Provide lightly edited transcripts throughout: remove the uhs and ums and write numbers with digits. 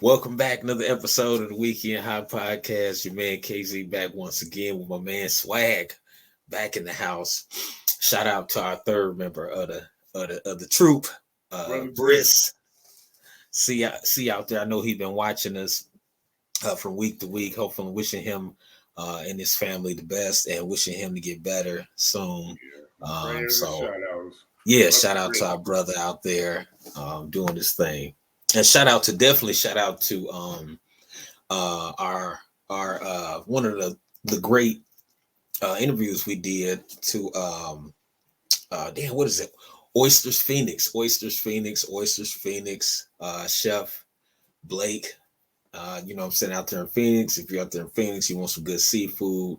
Welcome back. Another episode of the Weekend High Podcast. Your man KZ back once again with my man Swag back in the house. Shout out to our third member of the troop, Brother Brisk. Briss. See out there. I know he's been watching us from week to week. Hopefully, wishing him and his family the best and wishing him to get better soon. Prayers and So shout outs. yeah, Brother shout out to Brisk. our brother out there doing this thing, and shout out to our one of the great interviews we did to damn, what is it? Oysters Phoenix, Chef Blake. I'm sitting out there in Phoenix. If you're out there in Phoenix, you want some good seafood.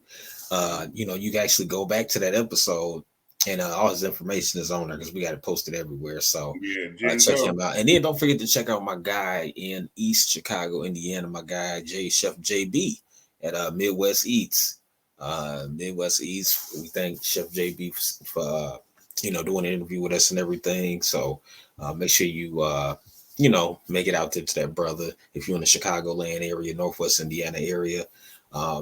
You can actually go back to that episode, and all his information is on there because we got it posted everywhere. So Yeah, Jim's check up. him out, and then don't forget to check out my guy in East Chicago, Indiana. My guy Chef JB at Midwest Eats. Midwest Eats. We thank Chef JB for doing an interview with us and everything. So make sure you make it out there to that brother if you're in the Chicagoland area, Northwest Indiana area.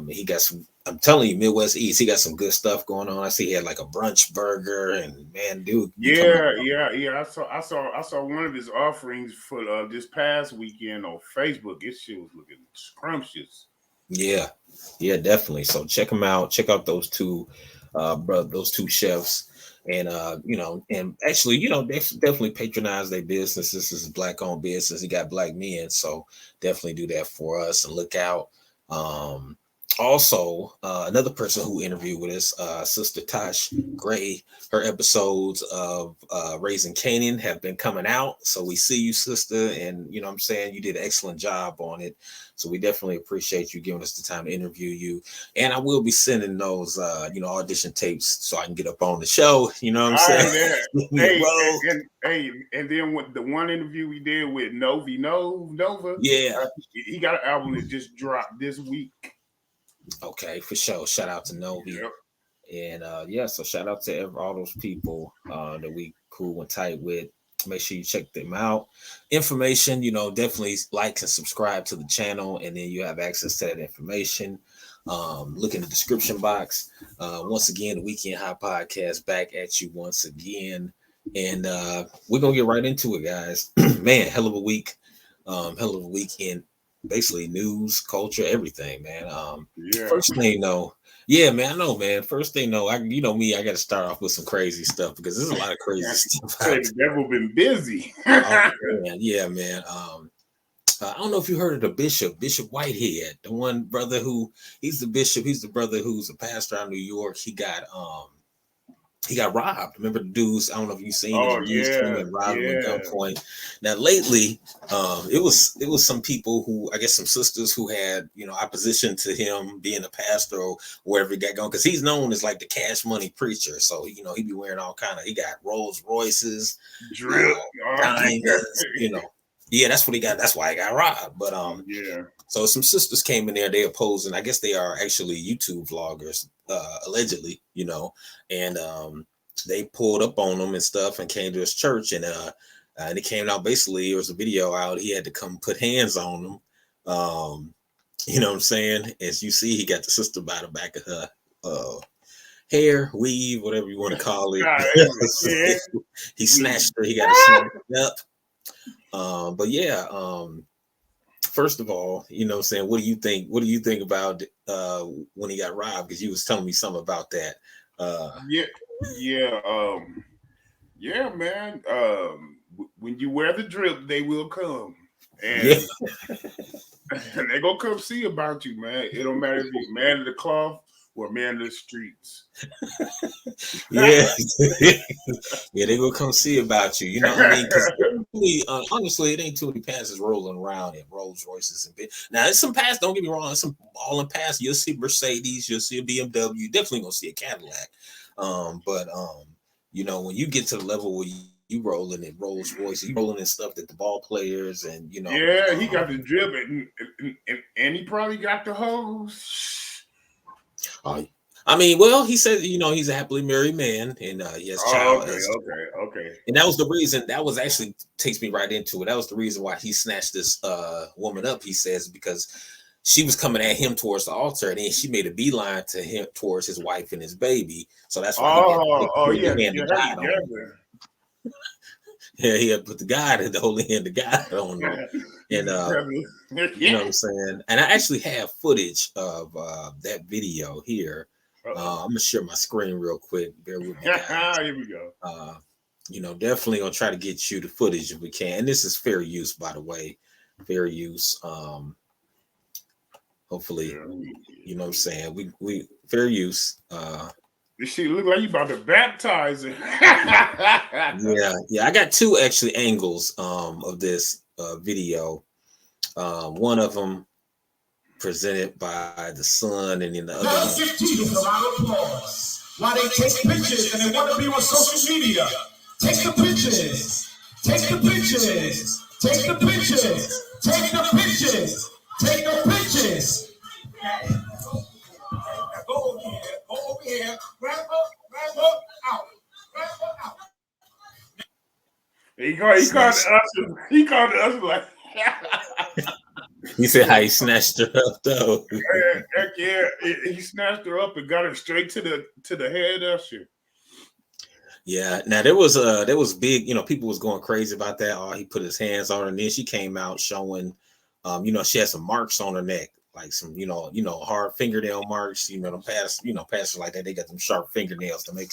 He got some. I'm telling you, Midwest East. He got some good stuff going on. I see he had like a brunch burger, and man, dude, be coming Yeah, out. yeah. I saw one of his offerings for this past weekend on Facebook. This shit was looking scrumptious. Yeah, yeah, definitely. So check them out. Check out those two chefs, and and actually, they definitely patronize their business. This is a black-owned business. He got black men, so definitely do that for us and look out. Um, Also, another person who interviewed with us, Sister Tosh Gray, her episodes of Raising Canaan have been coming out. So we see you, sister, and what I'm saying, you did an excellent job on it. So we definitely appreciate you giving us the time to interview you. And I will be sending those audition tapes so I can get up on the show. You know what I'm All saying? right, man. Give me a Hey, role. and then with the one interview we did with Nova, Yeah. he got an album that just dropped this week. Okay, for sure. Shout out to Novi. Yep. And so shout out to all those people that we cool and tight with. Make sure you check them out. Information, definitely like and subscribe to the channel, and then you have access to that information. Look in the description box. Once again, the Weekend High Podcast back at you once again. And we're gonna get right into it, guys. Man, hell of a week. Hell of a weekend. Basically news, culture, everything, man. Yeah. First thing though, yeah, man, I know, man. First thing though, me, I got to start off with some crazy stuff because there's a lot of crazy stuff Say out the devil been busy. there. Oh man, yeah, man. I don't know if you heard of the Bishop Whitehead, the one brother who he's the bishop. He's the brother who's a pastor out of New York. He got robbed. Remember the dudes? I don't know if you've seen it. Oh The dudes came yeah, and robbed him at yeah. gunpoint. Now lately, it was some people who, I guess, some sisters who had opposition to him being a pastor or wherever he got going, because he's known as like the cash money preacher. So he be wearing all kind of. He got Rolls Royces, uh, Drip. Oh, diamonds. Yeah, that's what he got. That's why he got robbed. But yeah. so some sisters came in there. They opposed, and I guess they are actually YouTube vloggers, allegedly, and they pulled up on him and stuff, and came to his church, and it came out basically. There was a video out. He had to come put hands on them. You know what I'm saying? As you see, he got the sister by the back of her hair, weave, whatever you want to call it. God, yeah. He snatched her. He got to snatch it up. But yeah. First of all, what I'm saying, what do you think? What do you think about when he got robbed? Because you was telling me something about that. Yeah, yeah, yeah, man. When you wear the drip, they will come, Yeah, and they gonna come see about you, man. It don't matter if you man of the cloth or man of the streets. yeah, yeah. They will come see about you. You know what I mean? Because honestly, it ain't too many passes rolling around in Rolls Royces and now. There's some pass. Don't get me wrong. There's some all in pass. You'll see Mercedes. You'll see a BMW. You're definitely gonna see a Cadillac. But when you get to the level where you rolling in Rolls Royce, you rolling in stuff that the ball players and Yeah, he got the drip, and he probably got the hose. uh, I mean, well, he said, he's a happily married man, and he has Oh, child. okay. And that was the reason. That was actually takes me right into it. That was the reason why he snatched this woman up. He says because she was coming at him towards the altar, and then she made a beeline to him towards his wife and his baby. So that's why he had to put Yeah, the hand of God on him. Yeah, he had put the holy hand of God on him. And you know what I'm saying? And I actually have footage of that video here. I'm gonna share my screen real quick. Bear with me, guys. Here we go. Definitely gonna try to get you the footage if we can. And this is fair use, by the way. Fair use. Hopefully, you know what I'm saying. We fair use. This shit look like you about to baptize her. Yeah. I got two actually angles of this video. One of them presented by the son, and then the other one. Give Jesus a round of applause. While they take pictures and they want to be on social media. Take the pictures. Take the pictures. Take the pictures. Take the pictures. Take the pictures. Go over here. Go over here. Grab her out. Grab her out. He called us like. He said how he snatched her up though. Heck yeah, he snatched her up and got her straight to the head usher. Yeah, now there was big, people was going crazy about that. Oh, he put his hands on her, and then she came out showing, she had some marks on her neck, like some, hard fingernail marks. Them pastors like that, they got them sharp fingernails to make,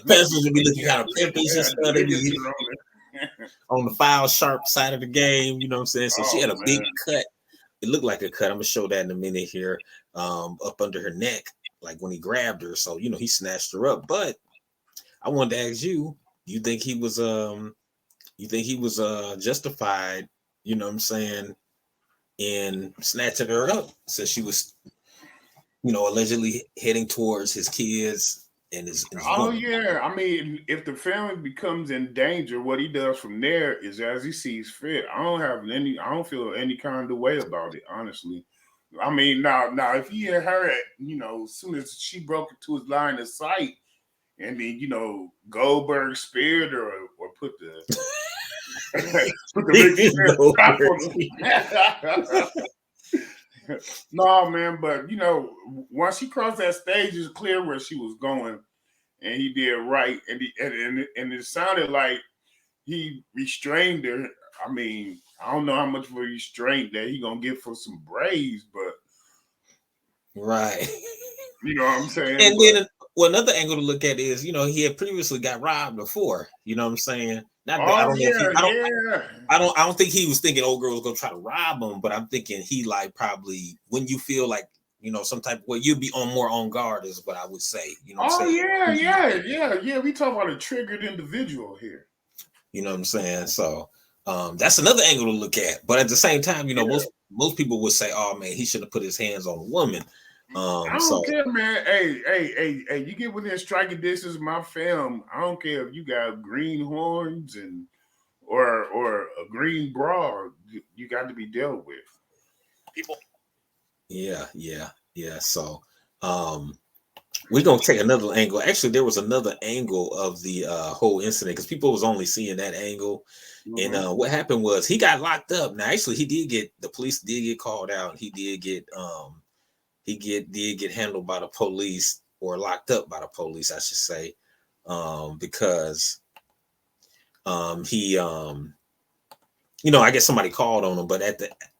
pastors would be looking kind of pimpish and stuff. They be on the foul sharp side of the game, you know what I'm saying? So she had a big cut. It looked like a cut. I'm gonna show that in a minute here, up under her neck, like when he grabbed her. So he snatched her up. But I wanted to ask you, you think he was justified, you know what I'm saying, in snatching her up since she was, allegedly heading towards his kids and his woman. Yeah. I mean, if the family becomes in danger, what he does from there is as he sees fit. I don't feel any kind of way about it, honestly. I mean, now if he had her as soon as she broke into his line of sight, and then Goldberg speared her or put the no, man, but once she crossed that stage, it's clear where she was going, and he did right, and it sounded like he restrained her. I mean, I don't know how much of a restraint that he gonna get for some braids, but right, you know what I'm saying. And then another angle to look at is, he had previously got robbed before. You know what I'm saying? I don't think he was thinking old girl was gonna try to rob him, but I'm thinking he like probably when you feel like some type of way you'd be more on guard is what I would say. You know what I'm saying? Yeah. We talking about a triggered individual here. You know what I'm saying? So that's another angle to look at. But at the same time, most people would say, "Oh man, he should have put his hands on a woman." I don't care, man. Hey, you get within striking distance of my film. I don't care if you got green horns or a green bra. You got to be dealt with. People. Yeah. So we're gonna take another angle. Actually, there was another angle of the whole incident because people was only seeing that angle. Mm-hmm. And what happened was he got locked up. Now, actually, the police did get called out. He did get did get handled by the police or locked up by the police, I should say, because he I guess somebody called on him, but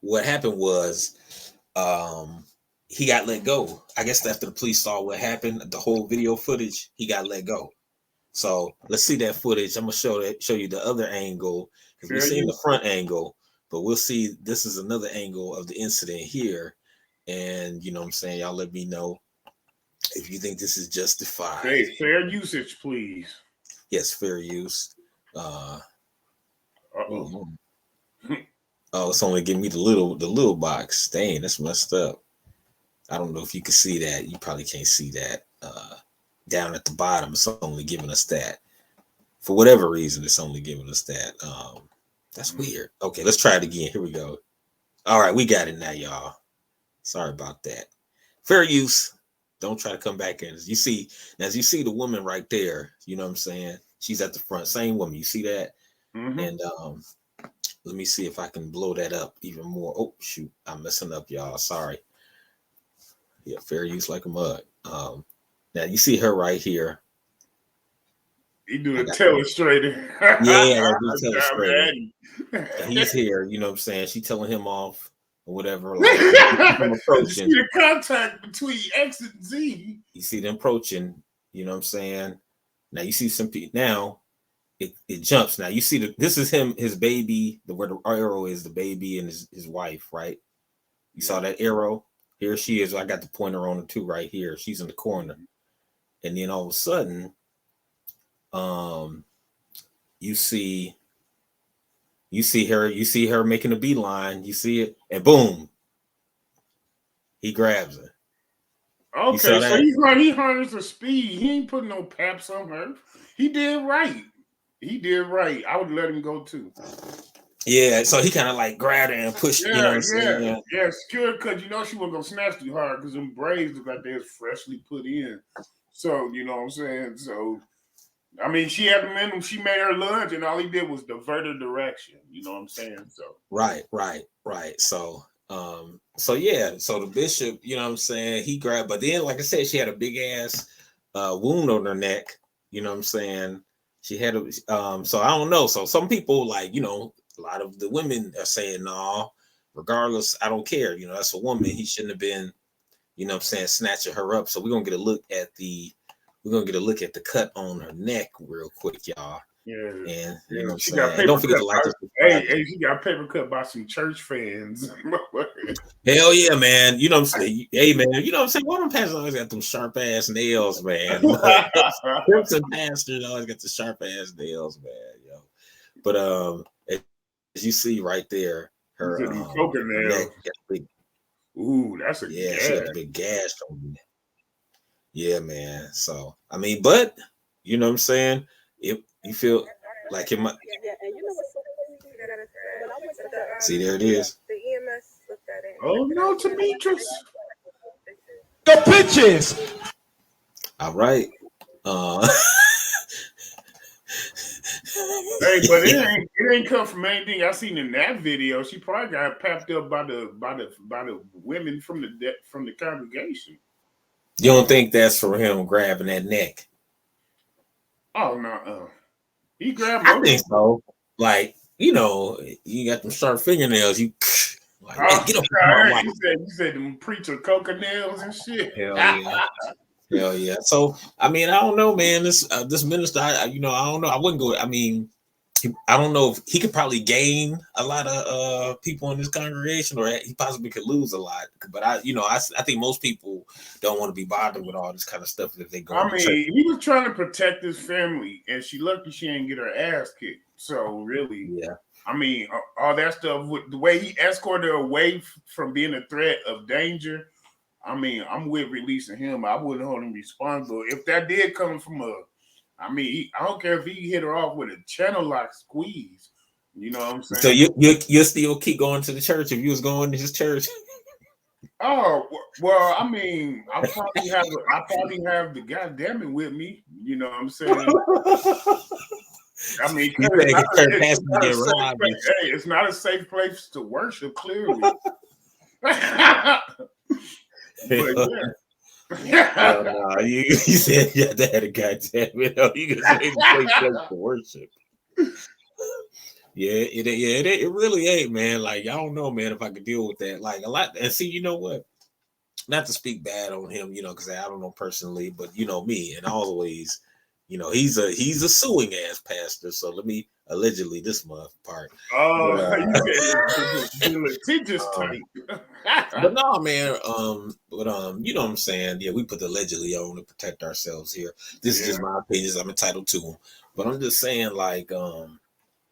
what happened was he got let go. I guess after the police saw what happened, the whole video footage, he got let go. So let's see that footage. I'm gonna show you the other angle because we've seen the front angle, but we'll see this is another angle of the incident here. And you know what I'm saying, y'all let me know if you think this is justified. Hey, fair usage, please. Yes, fair use. Oh, it's only giving me the little box. Dang, that's messed up. I don't know if you can see that. You probably can't see that. Down at the bottom, it's only giving us that. For whatever reason, it's only giving us that. That's weird. Okay, let's try it again. Here we go. All right, we got it now, y'all. Sorry about that. Fair use. Don't try to come back in. As you see the woman right there, you know what I'm saying? She's at the front, same woman. You see that? Mm-hmm. And let me see if I can blow that up even more. Oh shoot, I'm messing up, y'all. Sorry. Yeah, fair use like a mug. Now you see her right here. He do the telestrator. Yeah, I do telestrator. He's here, you know what I'm saying? She telling him off or whatever. Like, I'm approaching. You see the contact between X and Z. You see them approaching, you know what I'm saying? Now you see some people now. It jumps. Now you see this is him, his baby, where the arrow is the baby and his wife, right? You saw that arrow? Here she is. I got the pointer on her too, right here. She's in the corner. And then all of a sudden, you see her making a beeline. You see it, and boom, he grabs her. Okay, so he harnessed the speed. He ain't putting no paps on her. He did right. I would let him go too. Yeah, so he kind of like grabbed her and pushed. Yeah, you know what I'm saying? Yeah, scared because she wasn't gonna snatch too hard because them braids look like they was freshly put in. So you know what I'm saying. So I mean, she had them in them. She made her lunge, and all he did was divert her direction. You know what I'm saying? So right. So yeah, so the bishop, you know what I'm saying, he grabbed, but then like I said, she had a big ass wound on her neck. You know what I'm saying? She had a so I don't know. So some people, like, you know, a lot of the women are saying, no, regardless, I don't care. You know, that's a woman. He shouldn't have been, you know what I'm saying, snatching her up. So we're gonna get a look at the cut on her neck real quick, y'all. Yeah. And you know what I'm she saying? got And don't forget to like this. Hey, she got paper cut by some church fans. Hell yeah, man. You know what I'm saying? Hey, man, you know what I'm saying? One of them pastors always got them sharp ass nails, man. Pimps and pastors always got the sharp ass nails, man. Yo. But as you see right there, her neck got big. Ooh, that's a gash. She got a big gash on me. Yeah, man. So I mean, but you know what I'm saying? If you feel like it might. See, there it is. The EMS looked at it. Oh no, Demetrius. The pitches. All right. Hey, but it ain't come from anything I seen in that video. She probably got papped up by the women from the congregation. You don't think that's for him grabbing that neck? Oh no, he grabbed. I think so. Like, you know, you got them sharp fingernails. You like, hey, get up. You said them preacher coca nails and shit. Hell yeah. Hell yeah. So I mean, I don't know, man. This minister, I don't know. I wouldn't go. I mean, I don't know if he could probably gain a lot of people in this congregation, or he possibly could lose a lot. But I think most people don't want to be bothered with all this kind of stuff if they go. I mean, he was trying to protect his family, and she lucky she didn't get her ass kicked. So really, yeah. I mean, all that stuff with the way he escorted her away from being a threat of danger. I mean, I'm with releasing him. I wouldn't hold him responsible if that did come from I don't care if he hit her off with a channel lock squeeze. You know what I'm saying? So you still keep going to the church if you was going to his church? Oh well, I mean, I probably have the goddamn with me. You know what I'm saying? I mean, it's not a safe place to worship, clearly. But yeah. You said you had to have a goddamn it. You can say the place to worship. Yeah, it really ain't, man. Like, I don't know, man, if I could deal with that. Like, a lot. And see, you know what? Not to speak bad on him, you know, because I don't know personally, but you know me, and always, you know, he's a suing ass pastor. So let me allegedly this month part. He just tight. But no, man. You know what I'm saying? Yeah, we put the allegedly on to protect ourselves here. This is just my opinions. I'm entitled to them. But I'm just saying, like,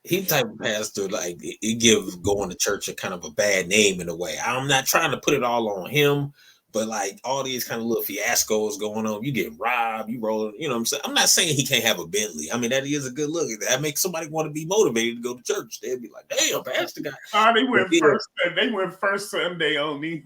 he the type of pastor, like, it gives going to church a kind of a bad name in a way. I'm not trying to put it all on him, But like all these kind of little fiascos going on, you get robbed, you rolling, you know what I'm saying? I'm not saying he can't have a Bentley. I mean, that is a good look. That makes somebody want to be motivated to go to church. They'd be like, damn, Pastor guy. Oh, they went first Sunday on me.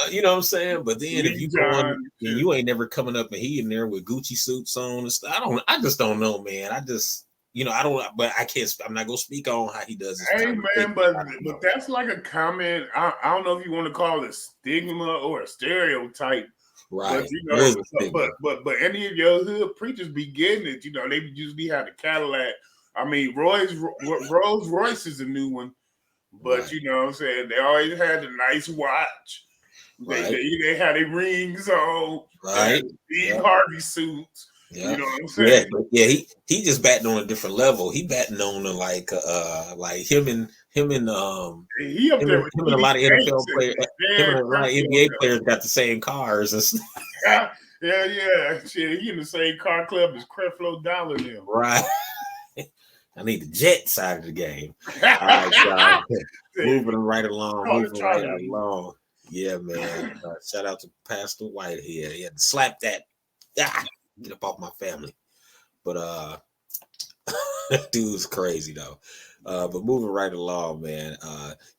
You know what I'm saying? But then if you go on and you ain't never coming up and he in there with Gucci suits on and stuff, I just don't know, man. I just, I don't, but I'm not gonna speak on how he does it. Hey man, but that's like a comment. I don't know if you want to call it a stigma or a stereotype. Right. But any of your hood preachers be getting it. They usually have the Cadillac. I mean, Rolls Royce is a new one. But you know what I'm saying? They always had the nice watch. They had their rings on. Right. Steve Harvey suits. Yeah. You know what I'm saying? Yeah, he just batting on a different level. He batting on like him and a lot of NFL players. Him and a lot of NBA players got the same cars and stuff. Yeah. Shit, he in the same car club as Creflo Dollar now. Right. I need the jet side of the game. All right, moving right along. Yeah, man. Shout out to Pastor Whitehead. He had to slap that. Get up off my family. But dude's crazy though. But moving right along, man.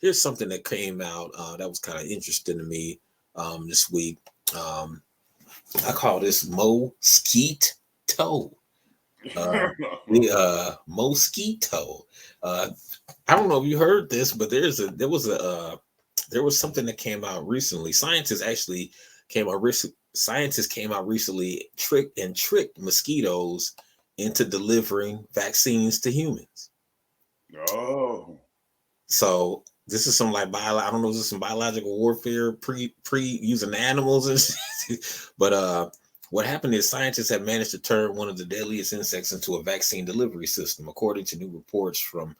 Here's something that came out that was kind of interesting to me this week. I call this mosquito. Mosquito. I don't know if you heard this, but there was something that came out recently. Scientists came out recently, tricked mosquitoes into delivering vaccines to humans. Oh, so this is some I don't know, this is some biological warfare pre using animals and but what happened is scientists have managed to turn one of the deadliest insects into a vaccine delivery system, according to new reports from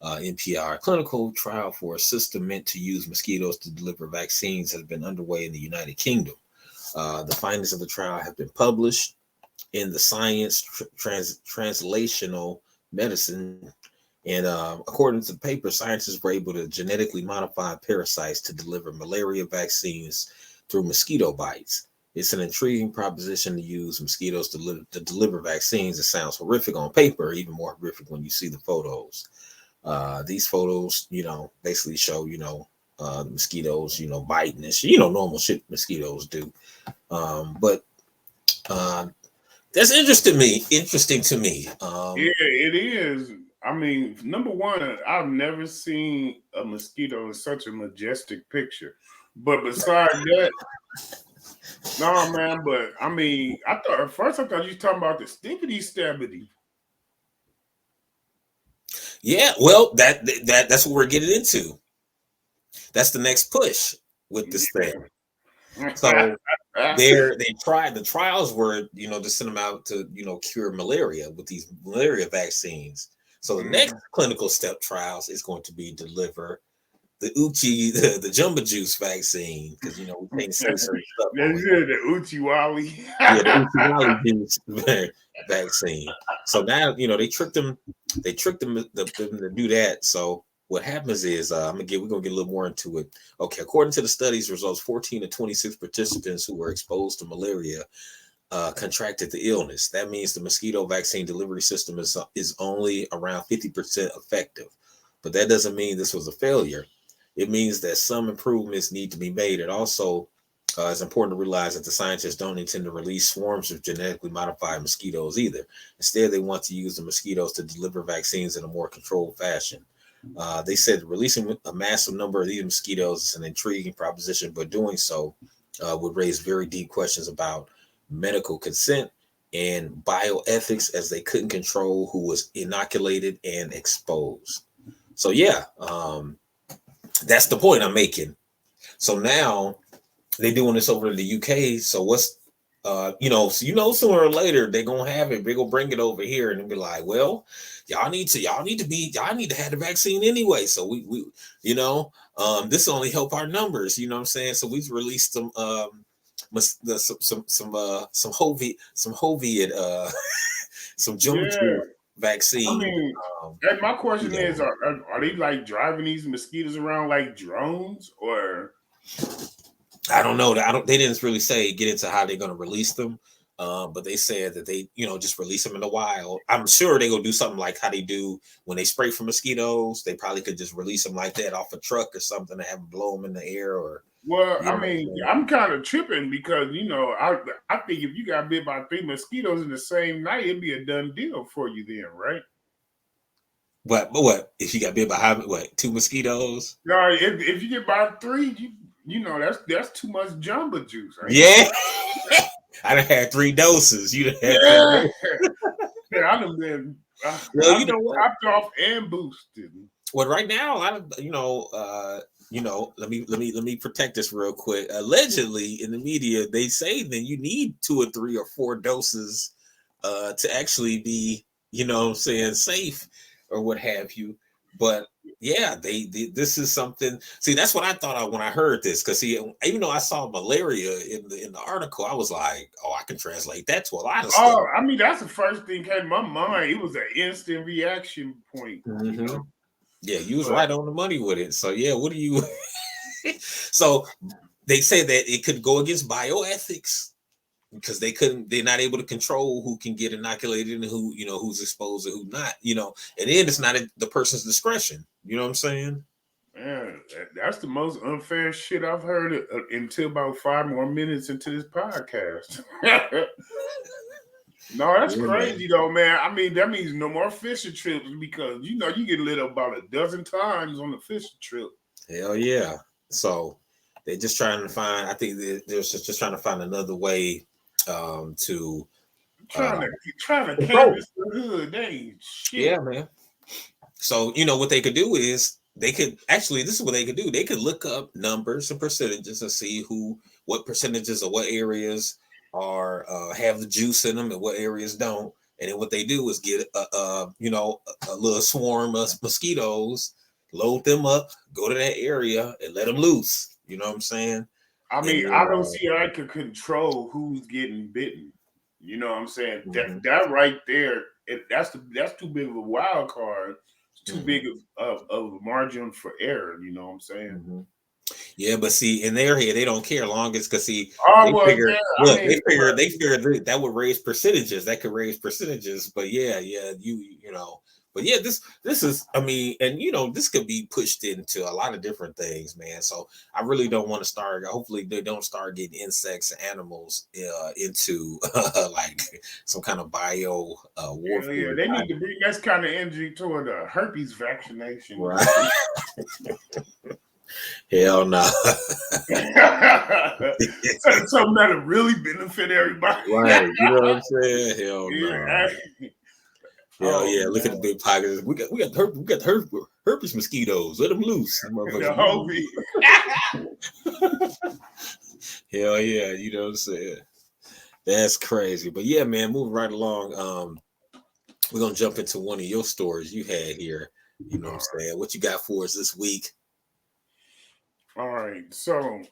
NPR. A clinical trial for a system meant to use mosquitoes to deliver vaccines has been underway in the United Kingdom. The findings of the trial have been published in the Science Translational Medicine. And according to the paper, scientists were able to genetically modify parasites to deliver malaria vaccines through mosquito bites. It's an intriguing proposition to use mosquitoes to deliver vaccines. It sounds horrific on paper, even more horrific when you see the photos. These photos, basically show, the mosquitoes, biting and shit, normal shit mosquitoes do. But that's interesting to me. Yeah, it is. I mean, number one, I've never seen a mosquito in such a majestic picture. But besides that, no, man. But I mean, I thought you were talking about the stinkity stabbity. Yeah, well, that's what we're getting into. That's the next push with this thing. So the trials were, to send them out to, cure malaria with these malaria vaccines. So the next clinical step trials is going to be deliver the Jumbo Juice vaccine, because we can't say certain stuff. The Uchi Wally. The Uchi Wally juice vaccine. So now they tricked them to do that. So what happens is we're gonna get a little more into it. Okay, according to the study's results, 14 to 26 participants who were exposed to malaria contracted the illness. That means the mosquito vaccine delivery system is only around 50% effective, but that doesn't mean this was a failure. It means that some improvements need to be made. It also is important to realize that the scientists don't intend to release swarms of genetically modified mosquitoes either. Instead, they want to use the mosquitoes to deliver vaccines in a more controlled fashion. They said releasing a massive number of these mosquitoes is an intriguing proposition, but doing so would raise very deep questions about medical consent and bioethics, as they couldn't control who was inoculated and exposed. So yeah, that's the point I'm making. So now they're doing this over in the UK. So what's sooner or later they're gonna have it. They're gonna bring it over here and they'll be like, well, y'all need to have the vaccine anyway. So we this will only help our numbers. You know what I'm saying? So we've released some some Jumbo vaccine. I mean, and my question is, are they like driving these mosquitoes around like drones, or I don't know. They didn't really get into how they're going to release them. But they said that they, just release them in the wild. I'm sure they're gonna do something like how they do when they spray for mosquitoes. They probably could just release them like that off a truck or something to have them blow them in the air. Or well, I mean, I'm kind of tripping because I think if you got bit by 3 mosquitoes in the same night, it'd be a done deal for you then, right? What if you got bit by 2 mosquitoes? No, if you get by 3, that's too much jumbo juice. Right? Yeah. I done had 3 doses. You done had 3 doses. Yeah, I done been well, you know what? Topped off and boosted. Well, right now, a lot of let me protect this real quick. Allegedly, in the media, they say that you need 2 or 3 or 4 doses to actually be, safe or what have you. But yeah, they this is something. See, that's what I thought of when I heard this. Because even though I saw malaria in the article, I was like, oh, I can translate that to a lot of stuff. Oh, I mean, that's the first thing came to my mind. It was an instant reaction point. Mm-hmm. Yeah, you was right on the money with it. So yeah, what do you? So they say that it could go against bioethics because they're not able to control who can get inoculated and who, who's exposed and who not, and then it's not at the person's discretion. You know what I'm saying? Man, that's the most unfair shit I've heard until about 5 more minutes into this podcast. No, that's crazy though, man. I mean, that means no more fishing trips because you get lit up about a dozen times on the fishing trip. Hell yeah. So they're just trying to find, I think they're just trying to find another way to trying to canvas the hood. They ain't shit. Yeah, man. So what they could do is this is what they could do. They could look up numbers and percentages and see what percentages of what areas are have the juice in them and what areas don't. And then what they do is get a little swarm of mosquitoes, load them up, go to that area and let them loose. You know what I'm saying? I mean, I don't see how I could control who's getting bitten. You know what I'm saying? Mm-hmm. That right there, that's too big of a wild card. It's too big of a margin for error. You know what I'm saying? Mm-hmm. Yeah, but see, in their head, they don't care long as because they figure that would raise percentages. That could raise percentages. But But yeah, this is, I mean, and this could be pushed into a lot of different things, man. So I really don't want to start. Hopefully, they don't start getting insects and animals into like some kind of bio warfare. Yeah, they need to bring that kind of energy toward a herpes vaccination, right? Hell no. Something that'll really benefit everybody. Right. You know what I'm saying? Hell no. Hell yeah. Look at the big pockets. We got herpes mosquitoes. Let them loose. Hell yeah. You know what I'm saying? That's crazy. But yeah, man, moving right along. We're gonna jump into one of your stories you had here. You know what I'm saying? What you got for us this week? All right, so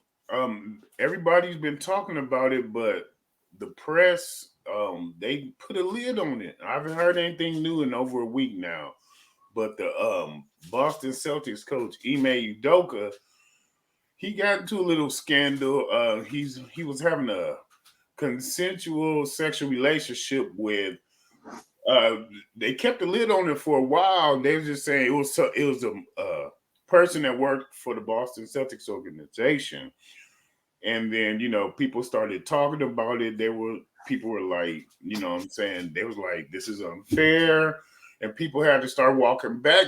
everybody's been talking about it, but the press they put a lid on it. I haven't heard anything new in over a week now. But the Boston Celtics coach Ime Udokha, he got into a little scandal. He was having a consensual sexual relationship with. They kept the lid on it for a while. They were just saying it was a person that worked for the Boston Celtics organization. And then, people started talking about it. People were like, you know what I'm saying? They was like, this is unfair. And people had to start walking back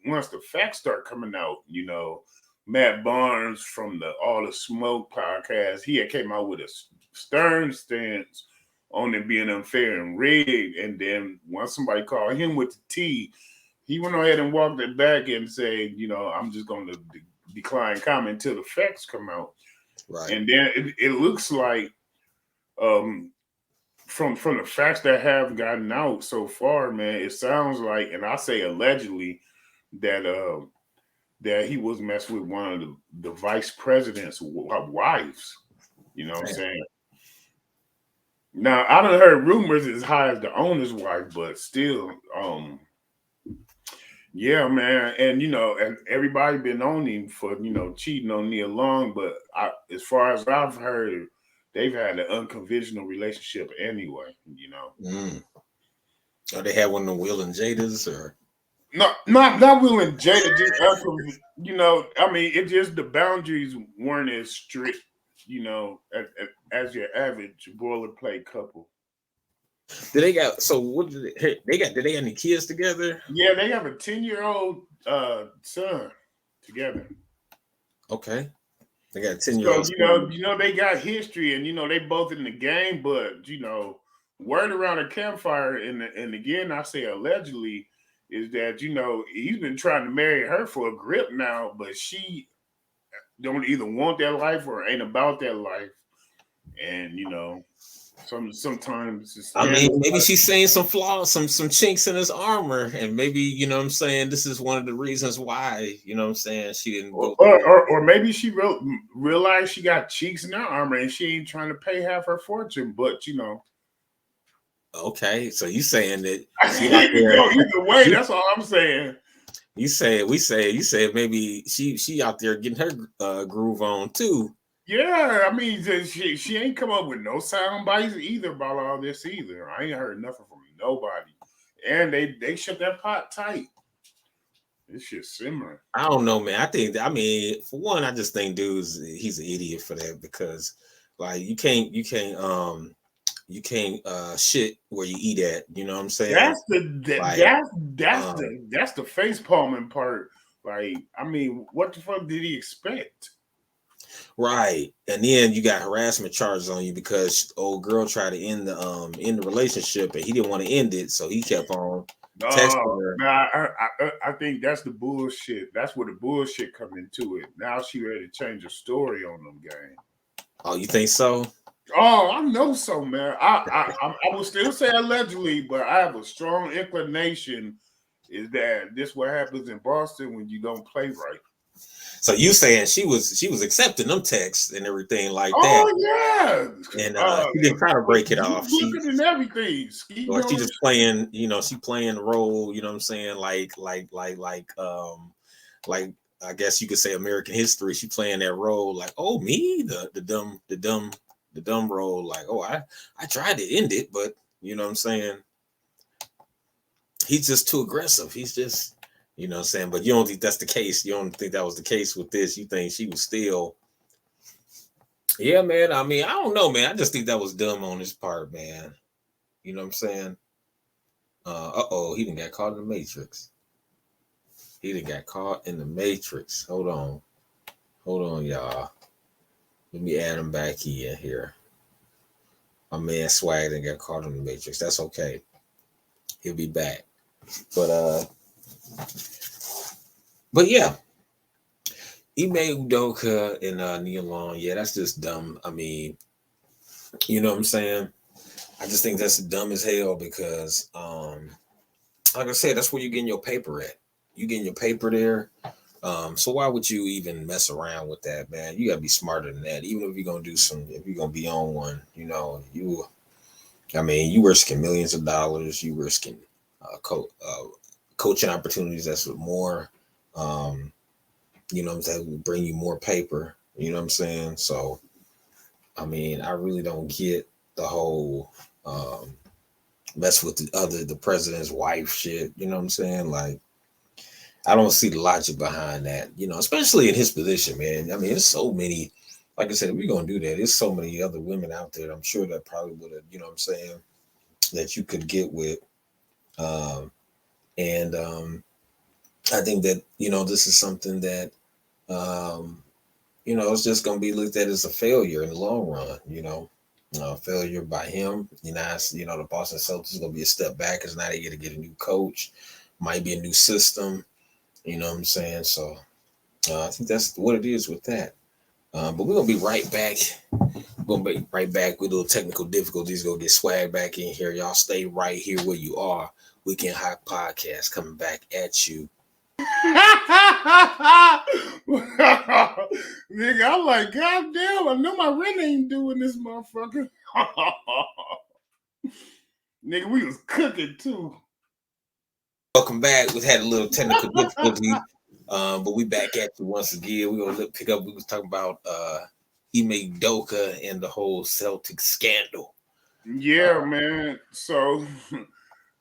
once the facts start coming out. Matt Barnes from the All the Smoke podcast, he had came out with a stern stance on it being unfair and rigged. And then once somebody called him with the T, he went ahead and walked it back and said, I'm just going to decline comment until the facts come out. Right. And then it looks like from the facts that have gotten out so far, man, it sounds like, and I say allegedly, that that he was messing with one of the vice president's wives. You know what I'm saying? Now, I done heard rumors as high as the owner's wife, but still, Yeah, man, and and everybody been on him for cheating on Nia Long, but as far as I've heard, they've had an unconventional relationship anyway. Mm. Or they had one of the Will and Jadas, or Not Will and Jada, just I mean, it just the boundaries weren't as strict, as your average boilerplate couple. did they got? So what did they got? Did they have any kids together? Yeah, they have a 10-year-old son together. Okay, they got a 10-year-old So son. they got history, and they both in the game. But word around a campfire, and again, I say allegedly, is that he's been trying to marry her for a grip now, but she don't either want that life or ain't about that life, and sometimes it's I mean, maybe scandalous. she's seeing some flaws, some chinks in his armor, and maybe what I'm saying, this is one of the reasons why what I'm saying, she didn't Or, go or, through. or or maybe she realized she got cheeks in her armor and she ain't trying to pay half her fortune. But Okay, so you saying that she out it could there? go either way. That's all I'm saying. You said maybe she out there getting her groove on too. Yeah, I mean, she ain't come up with no sound bites either about all this either. I ain't heard nothing from nobody, and they shut that pot tight. This shit simmering. I don't know, man. I mean, for one, I just think dude's he's an idiot for that because like you can't shit where you eat at. You know what I'm saying? That's the Like um that's the face palming part. Like, I mean, what the fuck did he expect? right. And then you got harassment charges on you because old girl tried to end the relationship and he didn't want to end it, so he kept on texting No, her. nah, I think that's the bullshit. That's where the bullshit come into it. Now she ready to change the story on them game. Oh, you think so? Oh, I know so, man. I will still say allegedly, but I have a strong inclination is that this what happens in Boston when you don't play right. So you saying she was accepting them texts and everything like that, Oh yeah, and she didn't try to break it off. looking and everything, ski Or she on. just playing, she playing the role, what I'm saying, like I guess you could say American history. She playing that role like, oh me, the dumb role, like, oh I tried to end it, but what I'm saying, he's just too aggressive. He's just what I'm saying, but you don't think that's the case. You don't think that was the case with this. You think she was still, yeah, man. I mean, I don't know, man. I just think that was dumb on his part, man. You know what I'm saying? Oh, he didn't get caught in the Matrix. He didn't got caught in the Matrix. Hold on, y'all. Let me add him back in here. My man Swag didn't get caught in the Matrix. That's okay. He'll be back. But yeah, Ime Udoka and Nia Long. Yeah, that's just dumb. I mean, you know what I'm saying? I just think that's dumb as hell because, like I said, that's where you're getting your paper at. You getting your paper there. So why would you even mess around with that, man? You gotta be smarter than that. Even if you're gonna if you're gonna be on one, I mean, you risking millions of dollars. You risking coaching opportunities. That's more. What I'm saying, will bring you more paper. You know what I'm saying? So, I mean, I really don't get the whole mess with the president's wife shit. You know what I'm saying? Like, I don't see the logic behind that. Especially in his position, man. I mean, there's so many. Like I said, if we're gonna do that, there's so many other women out there. I'm sure that probably would have. You know what I'm saying? That you could get with. And I think that this is something that it's just going to be looked at as a failure in the long run. Failure by him. The Boston Celtics is going to be a step back because now they get to get a new coach, might be a new system. You know what I'm saying? So I think that's what it is with that. But we're gonna be right back. We're gonna be right back with little technical difficulties. Go get Swag back in here. Y'all stay right here where you are. Weekend Hot Podcast coming back at you. Nigga, I'm like, God damn, I know my rent ain't doing this motherfucker. Nigga, we was cooking too. Welcome back. We had a little technical difficulty, but we back at you once again. We're gonna pick up. We was talking about Ime Udoka and the whole Celtic scandal. Yeah, man. So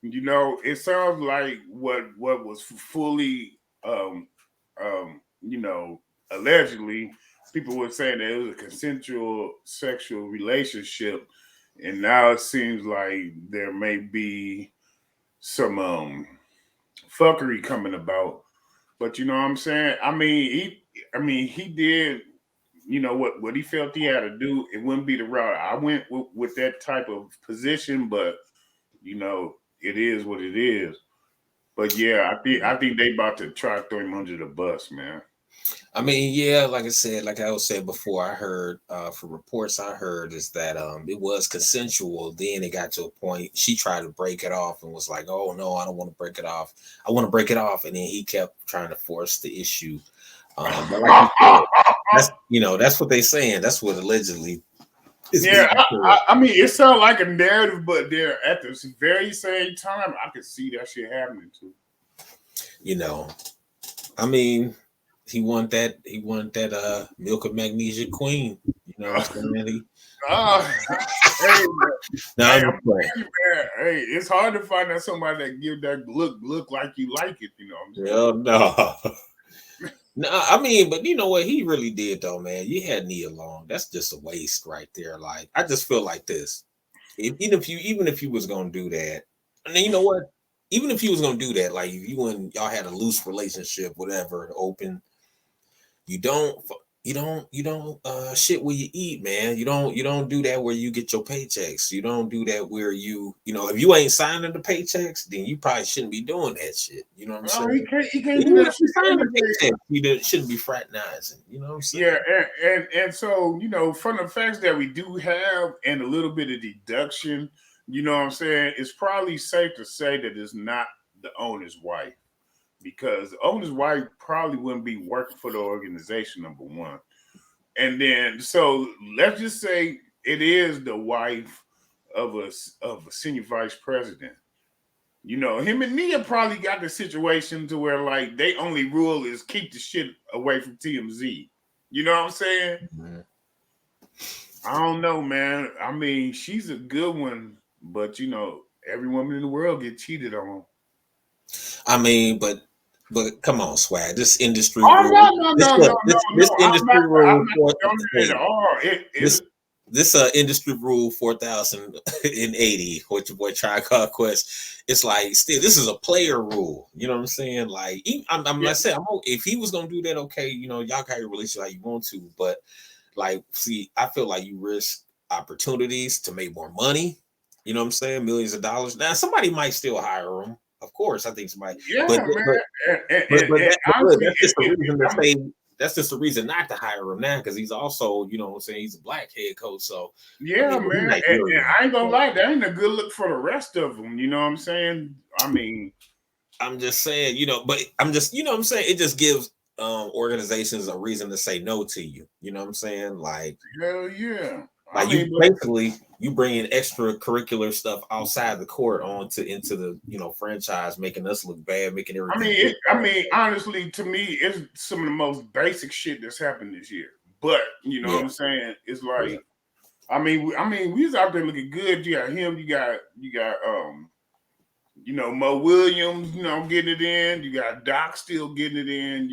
it sounds like what was fully allegedly people were saying that it was a consensual sexual relationship, and now it seems like there may be some fuckery coming about. But you know what I'm saying? He did what he felt he had to do. It wouldn't be the route I went with that type of position, but it is what it is. But yeah, I think they about to try to throw him under the bus, man. I mean, yeah, like I said, like I was saying before, I heard for reports I heard is that it was consensual. Then it got to a point she tried to break it off and was like, "Oh no, I don't want to break it off. I want to break it off." And then he kept trying to force the issue. But like you said, that's what they saying. That's what allegedly is. Yeah, I mean, it sounds like a narrative, but there at the very same time, I could see that shit happening too. I mean, he want that milk of magnesia queen. You know what I'm saying? Hey, man. Hey, it's hard to find out somebody that give that look like you like it. You know what I'm saying? Hell no. No, I mean, but you know what he really did though, man. You had Nia Long. That's just a waste right there. Like, I just feel like this. Even if you was gonna do that, and then you know what? Even if you was gonna do that, like if you and y'all had a loose relationship, whatever, open, you don't shit where you eat, man. You don't do that where you get your paychecks. You don't do that where if you ain't signing the paychecks, then you probably shouldn't be doing that shit. You know what I'm saying? He can't do that shit. You shouldn't be fraternizing. You know what I'm saying? Yeah, and so from the facts that we do have and a little bit of deduction, you know what I'm saying, it's probably safe to say that it's not the owner's wife. Because the owner's wife probably wouldn't be working for the organization, number one. And then, so let's just say it is the wife of a senior vice president. Him and Nia probably got the situation to where like they only rule is keep the shit away from TMZ. You know what I'm saying? Mm-hmm. I don't know, man. I mean, she's a good one, but every woman in the world get cheated on. I mean, but come on, Swag. This industry rule. This industry rule. This industry rule 4080, what your boy Tribe Called Quest. It's like still this is a player rule. You know what I'm saying? Like I said, if he was gonna do that, okay, y'all got your relationship how you want to, but like, see, I feel like you risk opportunities to make more money. You know what I'm saying? Millions of dollars. Now somebody might still hire him. Of course, I think somebody. Yeah, but that's just the reason to say. That's just the reason not to hire him now, because he's also, what I'm saying, he's a black head coach. So yeah, man. And I ain't gonna lie, that ain't a good look for the rest of them. You know what I'm saying? I mean, I'm just saying, but I'm just, what I'm saying, it just gives organizations a reason to say no to you. You know what I'm saying? Like, hell yeah. Like basically you bring in extracurricular stuff outside the court into the franchise, making us look bad, making everything. I mean, honestly, to me, it's some of the most basic shit that's happened this year. But what I'm saying? It's like, I mean, we was out there looking good. You got him. You got Mo Williams. Getting it in. You got Doc still getting it in.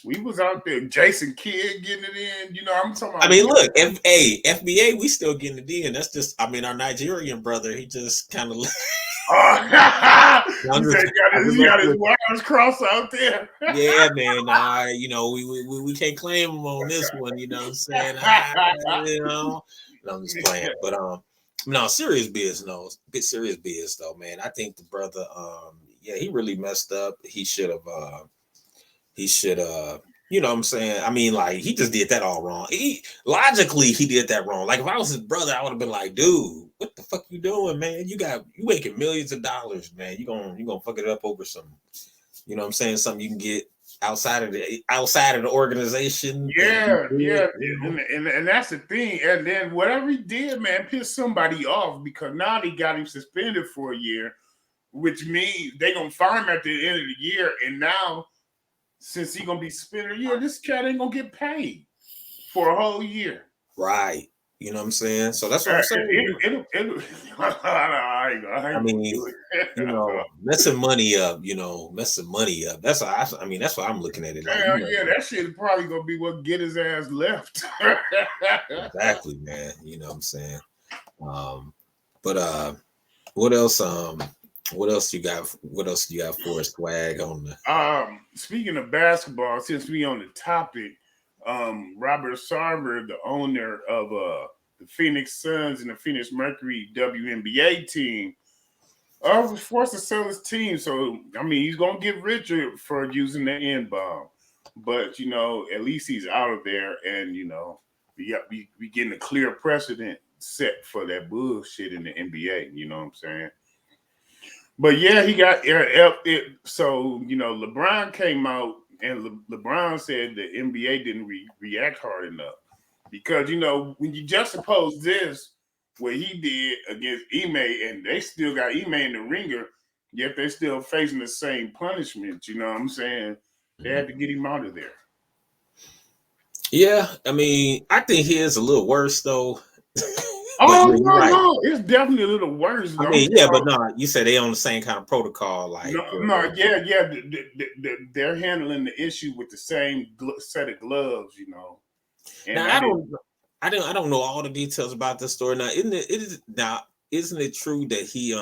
We was out there, Jason Kidd getting it in. I'm talking about. I mean, look, FBA, we still getting it in. That's just, our Nigerian brother, he just kind of. He got his wires crossed out there. Yeah, man. We can't claim him on this one. You know what I'm saying? I'm just playing, but no, serious biz, no, bit serious biz though, man. I think the brother, he really messed up. He should have. You know what I'm saying? I mean, like, he just did that all wrong. Logically, he did that wrong. Like, if I was his brother, I would have been like, dude, what the fuck you doing, man? You making millions of dollars, man. You gonna fuck it up over some, you know what I'm saying? Something you can get outside of the organization. Yeah. And that's the thing. And then whatever he did, man, pissed somebody off, because now they got him suspended for a year. which means they're gonna fire him at the end of the year. And now, since he's gonna be spending a year, this cat ain't gonna get paid for a whole year. Right. You know what I'm saying? So that's what I'm saying. I mean, messing money up, messing money up. That's that's why I'm looking at it. Like, hell yeah, that shit probably gonna be what get his ass left. Exactly, man. You know what I'm saying? But what else? What else you got? What else do you got for us, Swag, on the? Speaking of basketball, since we on the topic, Robert Sarver, the owner of the Phoenix Suns and the Phoenix Mercury WNBA team, was forced to sell his team. So I mean, he's gonna get richer for using the N-bomb, but at least he's out of there, and we getting a clear precedent set for that bullshit in the NBA. You know what I'm saying? But yeah, he got it. So LeBron came out and LeBron said the NBA didn't react hard enough because when you juxtapose this what he did against Ime, and they still got Ime in the ringer, yet they're still facing the same punishment. You know what I'm saying? They had to get him out of there. Yeah, I mean, I think his a little worse though. Oh no, it's definitely a little worse. I mean, yeah, but no, you said they on the same kind of protocol, like yeah. They're handling the issue with the same set of gloves, And now I don't know all the details about this story. Now, isn't it true that he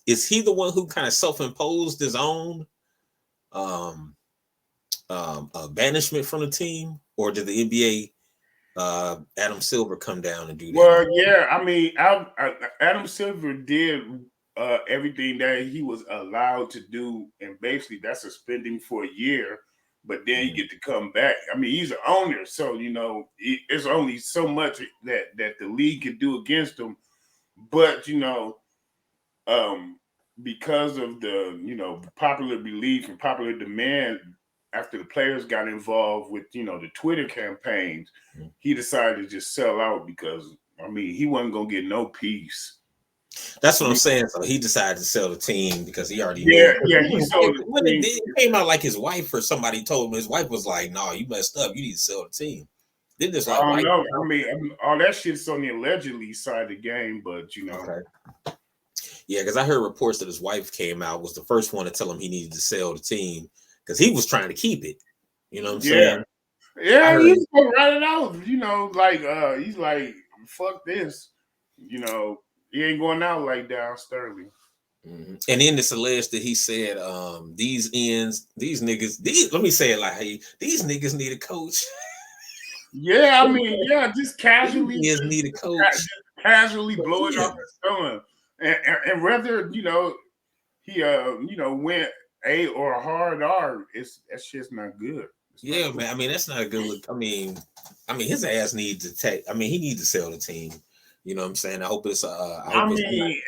is he the one who kind of self-imposed his own banishment from the team, or did the NBA? Adam Silver come down and do that? Well, yeah, I mean, Adam Silver did everything that he was allowed to do, and basically that's suspending for a year. But then you get to come back. I mean, he's an owner, so it's only so much that the league can do against him. But because of the popular belief and popular demand. After the players got involved with, the Twitter campaigns, he decided to just sell out because, I mean, he wasn't going to get no peace. That's what I'm saying. So he decided to sell the team because he already knew. Yeah, he sold the team. It came out like his wife or somebody told him. His wife was like, no, you messed up. You need to sell the team. Didn't this like I don't know. I mean, all that shit's on the allegedly side of the game, but, Okay. Yeah, because I heard reports that his wife came out, was the first one to tell him he needed to sell the team. Because he was trying to keep it, you know what I'm saying? Yeah, he's gonna write it out. He's like, fuck this. He ain't going out like Down Sterling. Mm-hmm. And then it's alleged that he said, these niggas, let me say it like, hey, these niggas need a coach. Yeah, I mean, just casually. These need a coach. Casually blowing off his thumb. And whether, he, went A or a hard R, that shit's not good. Yeah, man. I mean, that's not a good look. I mean, his ass needs to take. I mean, he needs to sell the team. You know what I'm saying? I hope it's. I mean,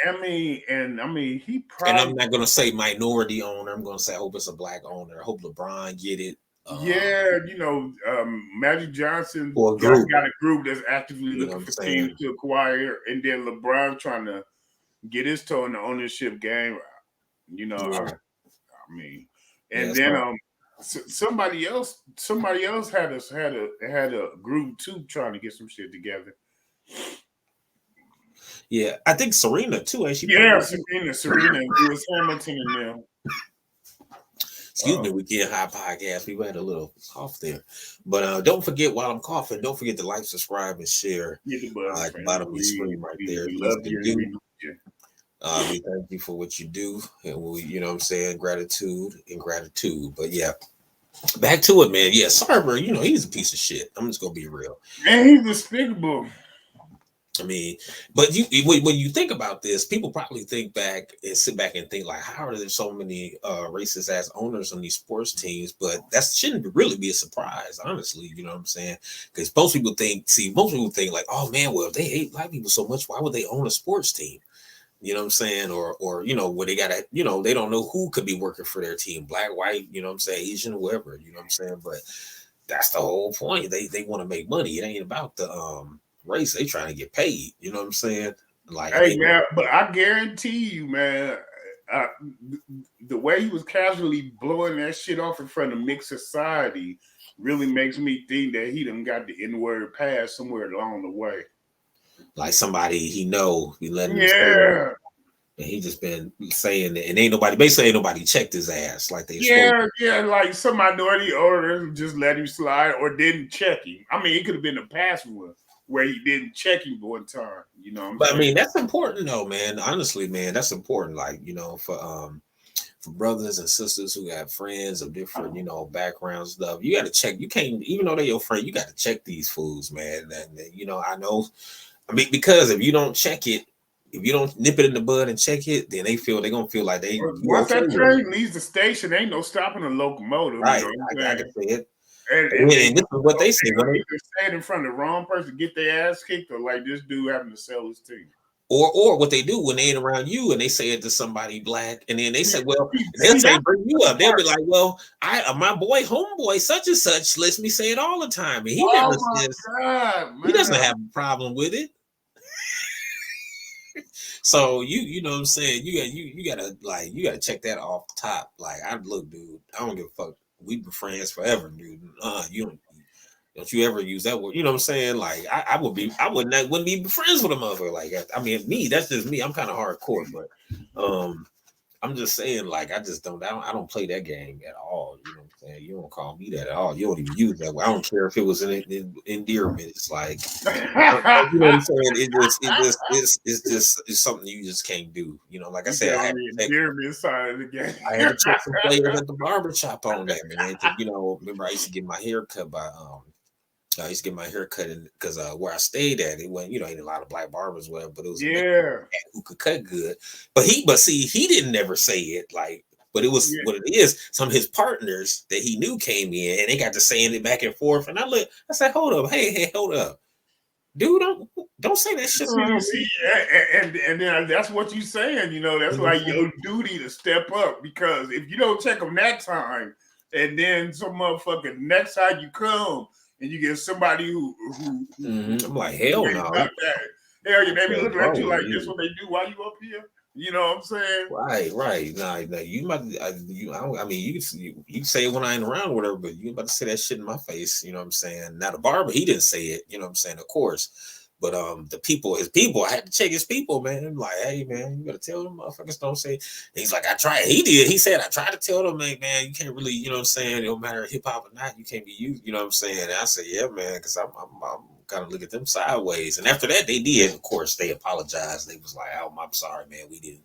he probably. And I'm not gonna say minority owner. I'm gonna say I hope it's a black owner. I hope LeBron get it. Magic Johnson got a group that's actively looking for teams to acquire, and then LeBron trying to get his toe in the ownership game. I mean, and then somebody else had a group too trying to get some shit together. Yeah, I think Serena too. Ain't she? Yeah, Serena. It was Hamilton and them. Excuse me, we get high podcast. We had a little cough there, but don't forget while I'm coughing, don't forget to like, subscribe, and share. At the bottom of your screen right there. We thank you for what you do, and we, gratitude. But yeah, back to it, man. Yeah, Sarver, he's a piece of shit. I'm just gonna be real. Man, he's despicable. I mean, but when you think about this, people probably sit back and think like, how are there so many racist ass owners on these sports teams? But that shouldn't really be a surprise, honestly. You know what I'm saying? Because most people think like, oh man, well, if they hate black people so much, why would they own a sports team? You know what I'm saying? Or where they gotta, they don't know who could be working for their team, black, white, Asian, whoever, you know what I'm saying? But that's the whole point. They want to make money. It ain't about the race. They trying to get paid. You know what I'm saying? Like, hey man, but I guarantee you, man, the way he was casually blowing that shit off in front of mixed society really makes me think that he done got the N-word pass somewhere along the way. Like somebody he know, he letting him say it. Yeah. And he just been saying it, and ain't nobody checked his ass like they Yeah, like some minority owners just let him slide or didn't check him. I mean, it could have been a past one where he didn't check him one time. You know what I'm But saying? I mean, that's important though, man. Honestly, man, that's important. Like, for brothers and sisters who have friends of different, backgrounds, stuff. You got to check. You can't, even though they're your friend, you got to check these fools, man. And I know. I mean, because if you don't check it, if you don't nip it in the bud and check it, then they're gonna feel like they. Once that train leaves the station, ain't no stopping a locomotive. Right, you know I can say it. And this is what they say. Either stand in front of the wrong person, get their ass kicked, or like this dude having to sell his team. Or what they do when they ain't around you and they say it to somebody black, and then they say, well, they'll say bring you up. They'll be like, well, my boy, homeboy, such and such, lets me say it all the time, and he never says he doesn't have a problem with it. So you know what I'm saying? You gotta check that off the top. Like, look, dude, I don't give a fuck. We've been friends forever, dude. You don't you ever use that word? You know what I'm saying? Like, I wouldn't be friends with a motherfucker like that. I mean, that's just me. I'm kind of hardcore, but I'm just saying, like, I don't play that game at all. You know what I'm saying? You don't call me that at all. You don't even use that word. I don't care if it was an endearment. It's like, you know what I'm saying? It's something you just can't do. You know, like I said, I had to check some players at the barbershop on that, man. Remember I used to get my hair cut by I used to get my hair cut because where I stayed at, it wasn't, ain't a lot of black barbers, whatever, but it was who could cut good. But he didn't never say it, like, but it was what it is. Some of his partners that he knew came in and they got to saying it back and forth. And I said, hold up, hey, hold up. Dude, don't say that shit. See, and then that's what you saying, that's like your duty to step up, because if you don't check them that time, and then some motherfucker next time you come, and you get somebody who I'm like, hell no. Hell, yeah, they be looking at you like this what they do while you up here. You know what I'm saying? Right. Nah, you might. You say it when I ain't around or whatever, but you about to say that shit in my face. You know what I'm saying? Now the barber, he didn't say it. You know what I'm saying? Of course. But his people, I had to check his people, man. I'm like, hey, man, you gotta tell them motherfuckers don't say. And he's like, I tried. He did. He said, I tried to tell them, like, man, you can't really, you know what I'm saying? No matter hip hop or not, you can't be used. You know what I'm saying? And I said, yeah, man, because I'm kind of look at them sideways. And after that, they did. Of course, they apologized. They was like, oh, I'm sorry, man. We didn't.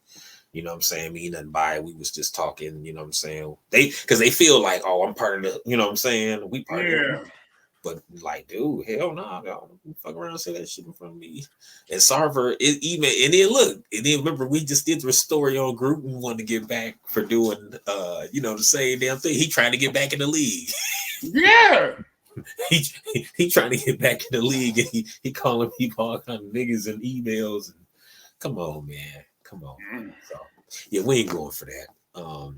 You know what I'm saying? Mean nothing by it. We was just talking. You know what I'm saying? Because they feel like, oh, I'm part of the. You know what I'm saying? We part of it. But like, dude, hell no, don't fuck around and say that shit in front of me. And Sarver, and then remember we just did the story on group and wanted to get back for doing the same damn thing. He trying to get back in the league. Yeah. he trying to get back in the league, and he calling people all kind of niggas and emails. And come on, man. Come on. So yeah, we ain't going for that. No.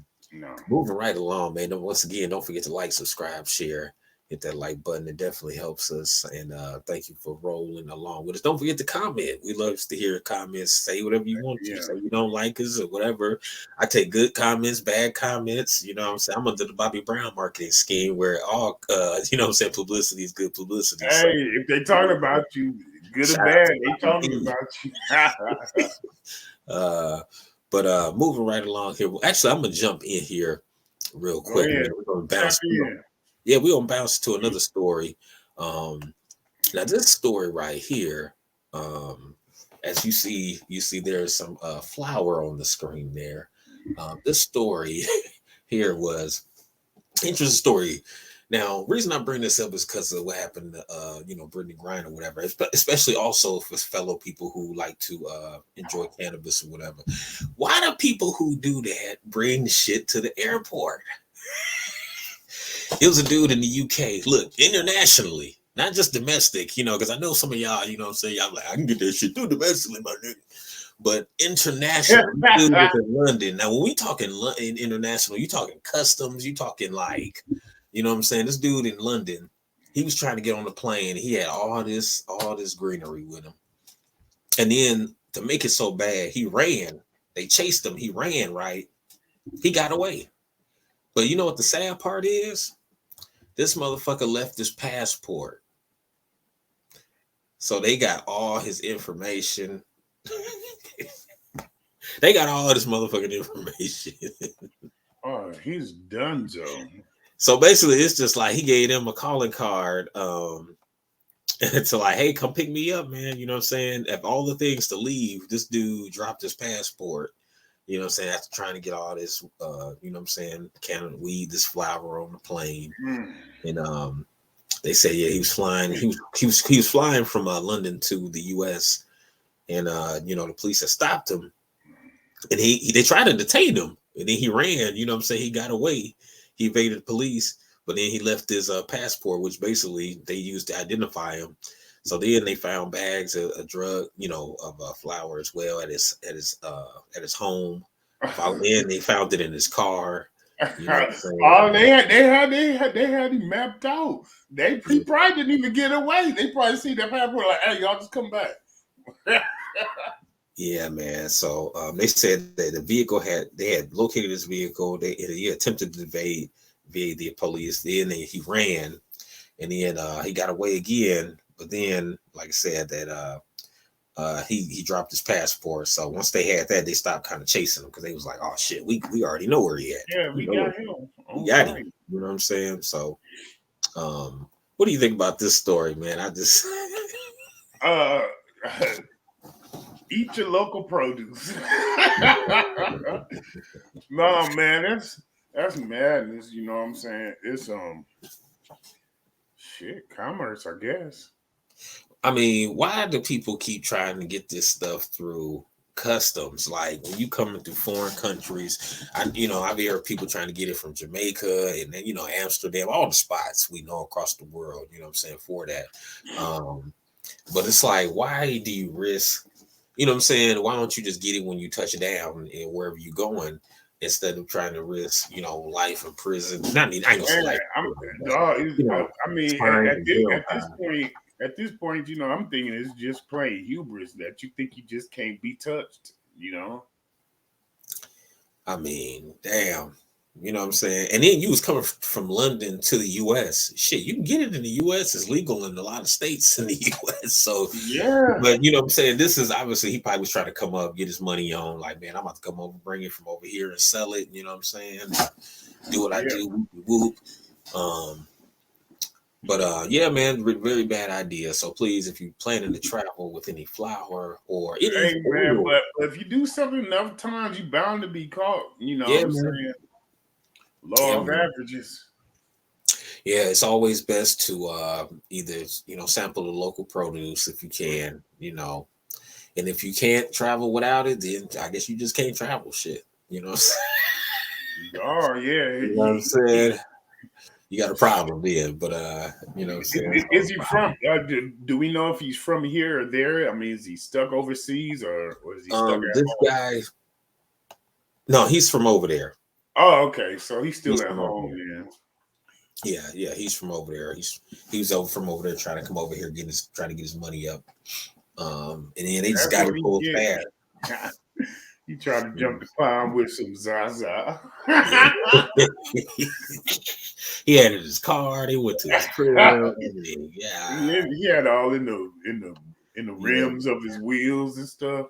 Moving right along, man. Once again, don't forget to like, subscribe, share. Hit that like button. It definitely helps us. And thank you for rolling along with us. Don't forget to comment. We love to hear comments. Say whatever you want to. Say you don't like us or whatever. I take good comments, bad comments. You know what I'm saying? I'm under the Bobby Brown marketing scheme where all, publicity is good publicity. Hey, so, if they talking about you, good or bad, they talking about you. But moving right along here. Well, actually, I'm going to jump in here real quick. We're going to bounce in. Yeah, we're gonna bounce to another story. Now this story right here, as you see there's some flower on the screen there. This story here was interesting story. Now, reason I bring this up is because of what happened to Brittany Griner or whatever, especially also for fellow people who like to enjoy cannabis or whatever. Why do people who do that bring shit to the airport? It was a dude in the UK. Look, internationally, not just domestic, because I know some of y'all, you know what I'm saying? Y'all like, I can get that shit through domestically, my nigga. But international, dude was in London. Now, when we talking international, you talking customs, you talking like, you know what I'm saying? This dude in London, he was trying to get on the plane. He had all this greenery with him. And then to make it so bad, he ran. They chased him. He ran, right? He got away. But you know what the sad part is? This motherfucker left his passport. So they got all his information. They got all this motherfucking information. Oh, he's done, Joe. So basically, it's just like he gave them a calling card to like, hey, come pick me up, man. You know what I'm saying? Of all the things to leave, this dude dropped his passport. You know what I'm saying? After trying to get all this, you know what I'm saying, Canada weed, this flower on the plane, and they said, yeah, he was flying. He was flying from London to the U.S. and you know, the police had stopped him, and they tried to detain him, and then he ran. You know what I'm saying? He got away. He evaded the police, but then he left his passport, which basically they used to identify him. So then they found bags of drug, you know, of flour as well at his home. Then they found it in his car. You know what I'm saying? Oh, they had him mapped out. He probably didn't even get away. They probably see that passport like, hey, y'all just come back. Yeah, man. So they said that the vehicle they had located his vehicle. He attempted to evade the police. Then he ran, and then he got away again. But then, like I said, that he dropped his passport. So once they had that, they stopped kind of chasing him because they was like, oh shit, we already know where he at. Yeah, we got him. We got him. You know what I'm saying? So what do you think about this story, man? I just eat your local produce. No, man, that's madness. You know what I'm saying? It's shit, commerce, I guess. I mean, why do people keep trying to get this stuff through customs? Like when you coming through foreign countries, I've heard people trying to get it from Jamaica and then, you know, Amsterdam, all the spots we know across the world, you know what I'm saying, for that. But it's like, why do you risk, you know what I'm saying? Why don't you just get it when you touch down and wherever you're going instead of trying to risk, you know, life in prison? I ain't gonna say life. At this point, you know, I'm thinking it's just plain hubris that you think you just can't be touched, you know? I mean, damn. You know what I'm saying? And then you was coming from London to the U.S. Shit, you can get it in the U.S. It's legal in a lot of states in the U.S. So, yeah. But, you know what I'm saying? This is obviously, he probably was trying to come up, get his money on. Like, man, I'm about to come over, bring it from over here and sell it. You know what I'm saying? Do what I do. Whoop. But yeah, man, very bad idea. So please, if you're planning to travel with any flour or any man, but if you do something enough times, you're bound to be caught. You know what I'm saying? Law of averages. Yeah, it's always best to either, you know, sample the local produce if you can, you know. And if you can't travel without it, then I guess you just can't travel shit. You know what I'm saying? Oh, yeah. You know what I'm saying? You got a problem then, but you know, is he from? Do we know if he's from here or there? I mean, is he stuck overseas or is he stuck? This guy, no, he's from over there. Oh, okay, so he's still at home. Yeah, he's from over there. He's over from over there trying to come over here, trying to get his money up. And then they just got it pulled fast. He tried to jump the pond with some Zaza. He had his car. They went to his crib. He had all in the rims of his wheels and stuff.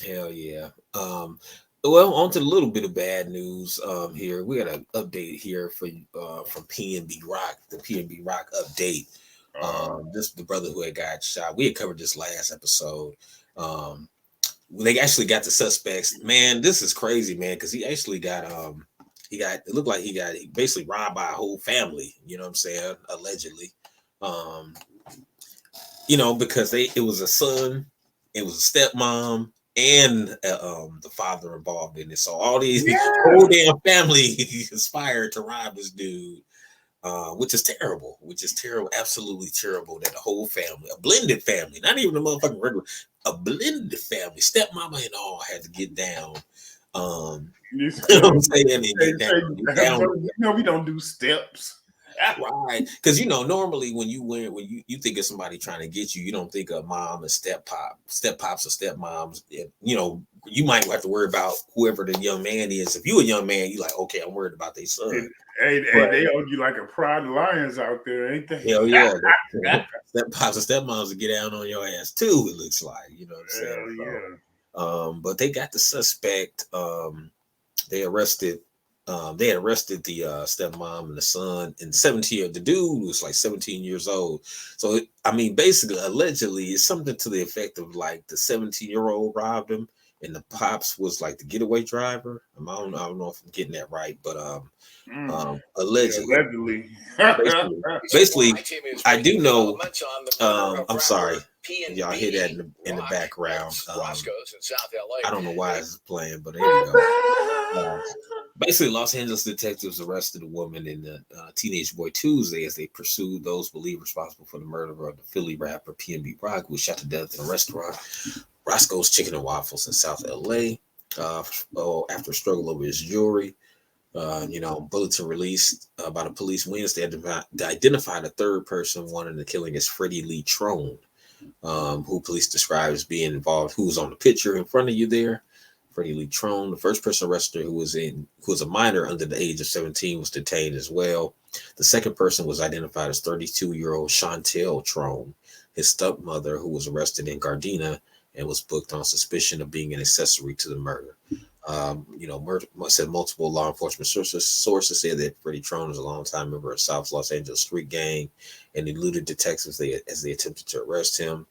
Hell yeah. Well, on to a little bit of bad news. Here we got an update here from PNB Rock. The PNB Rock update. This is the brother who had got shot. We had covered this last episode. They actually got the suspects. Man, this is crazy, man, because he actually got it looked like he basically robbed by a whole family, you know what I'm saying, allegedly. You know, because it was a son, it was a stepmom, and the father involved in it. So all these whole damn family conspired to rob this dude. Which is terrible, absolutely terrible that the whole family, a blended family, not even a motherfucking regular, a blended family, stepmama and all had to get down. You know what I'm saying? No, we don't do steps. Right, because you know normally when you think of somebody trying to get you, you don't think of mom and step pops or stepmoms. You know, you might have to worry about whoever the young man is. If you a young man, you like, okay, I'm worried about their son. Hey, But they owe you like a pride of lions out there, ain't they? hell yeah, step pops and stepmoms will get down on your ass too. It looks like, you know what I'm saying. Hell yeah. But they got the suspect. They arrested. They had arrested the stepmom and the son, and 17 the dude was like 17 years old. So I mean, basically, allegedly, it's something to the effect of like the 17-year-old robbed him, and the pops was like the getaway driver. I don't know if I'm getting that right, but allegedly. Allegedly. Basically, I do know. I'm sorry, y'all hear that in the background. I don't know why it's playing, but there you go. Basically, Los Angeles detectives arrested a woman and the teenage boy Tuesday as they pursued those believed responsible for the murder of the Philly rapper P&B Rock, who was shot to death in a restaurant, Roscoe's Chicken and Waffles in South LA. After a struggle over his jewelry. Bulletin released by the police Wednesday identified a third person wanting the killing as Freddie Lee Trone, who police described as being involved, who was on the picture in front of you there. Freddie Lee Trone, the first person arrested who was a minor under the age of 17, was detained as well. The second person was identified as 32-year-old Chantel Trone, his stepmother, who was arrested in Gardena and was booked on suspicion of being an accessory to the murder. Said multiple law enforcement sources said that Freddie Trone was a longtime member of South Los Angeles street gang and eluded detectives as they attempted to arrest him.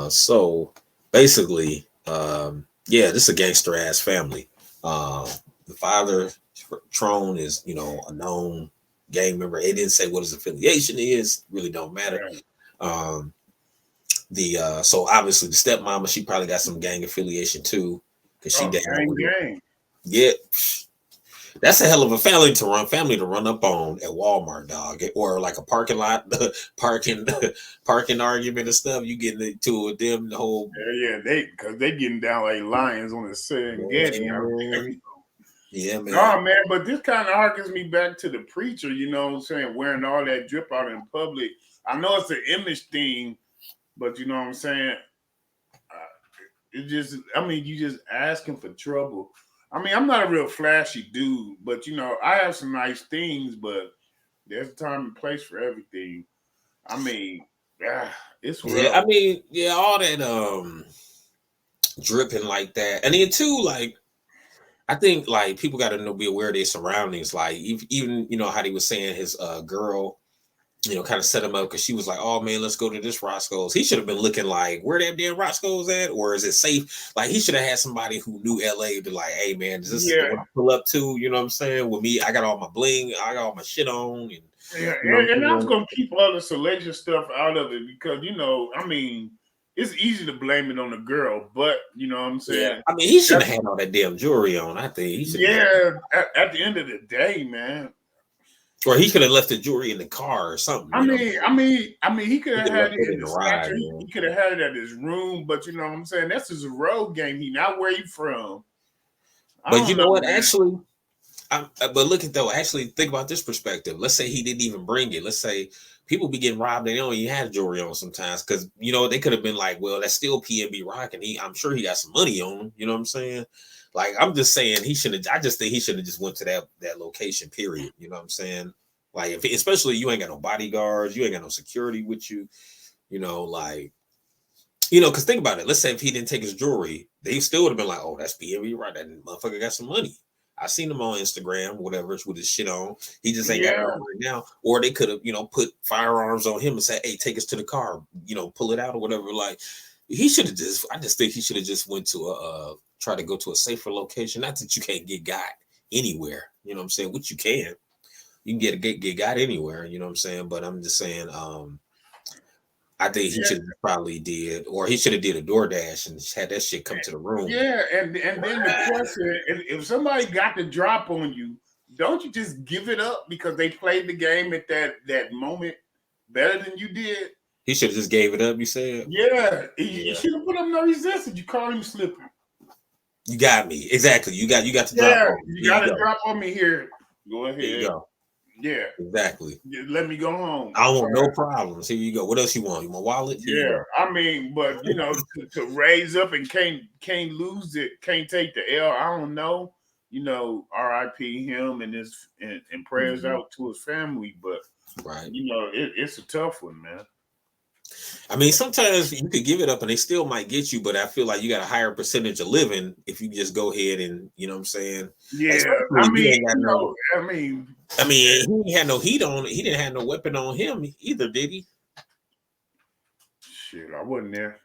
So basically, this is a gangster ass family. The father, Trone, is a known gang member. It didn't say what his affiliation is. Really don't matter. So obviously the stepmama, she probably got some gang affiliation too, because she down with it. Yeah, that's a hell of a family to run up on at Walmart, dog, or like a parking lot, parking argument and stuff. You get into it with them the whole. Because they getting down like lions on the Serengeti. Yeah, man. Oh man, but this kind of harkens me back to the preacher. You know what I'm saying? Wearing all that drip out in public. I know it's an image thing, but you know what I'm saying. You just asking for trouble. I mean, I'm not a real flashy dude, but I have some nice things, but there's a time and place for everything. I mean, it's rough. Yeah, I mean, all that dripping like that. And then too, like, I think like people gotta be aware of their surroundings. Like even how he was saying his girl, kind of set him up because she was like, "Oh man, let's go to this Roscoe's." He should have been looking like, "Where that damn Roscoe's at?" Or is it safe? Like he should have had somebody who knew LA to like, "Hey man, is this what I pull up to?" You know what I'm saying? With me, I got all my bling, I got all my shit on, and I was gonna keep all the salacious stuff out of it because I mean, it's easy to blame it on the girl, but you know what I'm saying. Yeah. I mean, he should have had all that damn jewelry on. I think he should. Yeah, at the end of the day, man. Or he could have left the jewelry in the car or something. I mean, he could have had it in the ride. He could have had it at his room, but you know what I'm saying? That's his road game. He not where you from. But you know what? Man. Actually, but look at though. Actually, think about this perspective. Let's say he didn't even bring it. Let's say people be getting robbed and they don't even have jewelry on sometimes because they could have been like, well, that's still P&B Rock, and I'm sure he got some money on him. You know what I'm saying? Like, I'm just saying he shouldn't. I just think he should have just went to that location. Period. You know what I'm saying? Like, especially you ain't got no bodyguards, you ain't got no security with you. Because think about it. Let's say if he didn't take his jewelry, they still would have been like, "Oh, that's P&B, right? That motherfucker got some money." I seen him on Instagram, whatever, with his shit on. He just ain't got it on right now. Or they could have, put firearms on him and say, "Hey, take us to the car, pull it out or whatever." Like, he should have just. I just think he should have just went to try to go to a safer location. Not that you can't get got anywhere. You know what I'm saying? Which you can. You can get got anywhere. You know what I'm saying? But I'm just saying. I think he should have probably did, or he should have did a DoorDash and had that shit come to the room. Yeah, and then the question: if somebody got the drop on you, don't you just give it up because they played the game at that moment better than you did? He should have just gave it up. You said, yeah. He should have put up no resistance. You call him slipping. You got me exactly. You got the drop. You got a drop on me here. Go ahead. There you go. Yeah. Exactly. Let me go home. I don't want no problems. Here you go. What else you want? You want wallet? Yeah, I mean, but you know, to raise up and can't lose it, can't take the L. I don't know. You know, R.I.P. him and his and prayers out to his family. But right, you know, it's a tough one, man. I mean, sometimes you could give it up and they still might get you, but I feel like you got a higher percentage of living if you just go ahead and, you know what I'm saying? Yeah, Especially I if you mean, ain't got no, I mean, he had no heat on. He didn't have no weapon on him either, did he? shit, I wasn't there.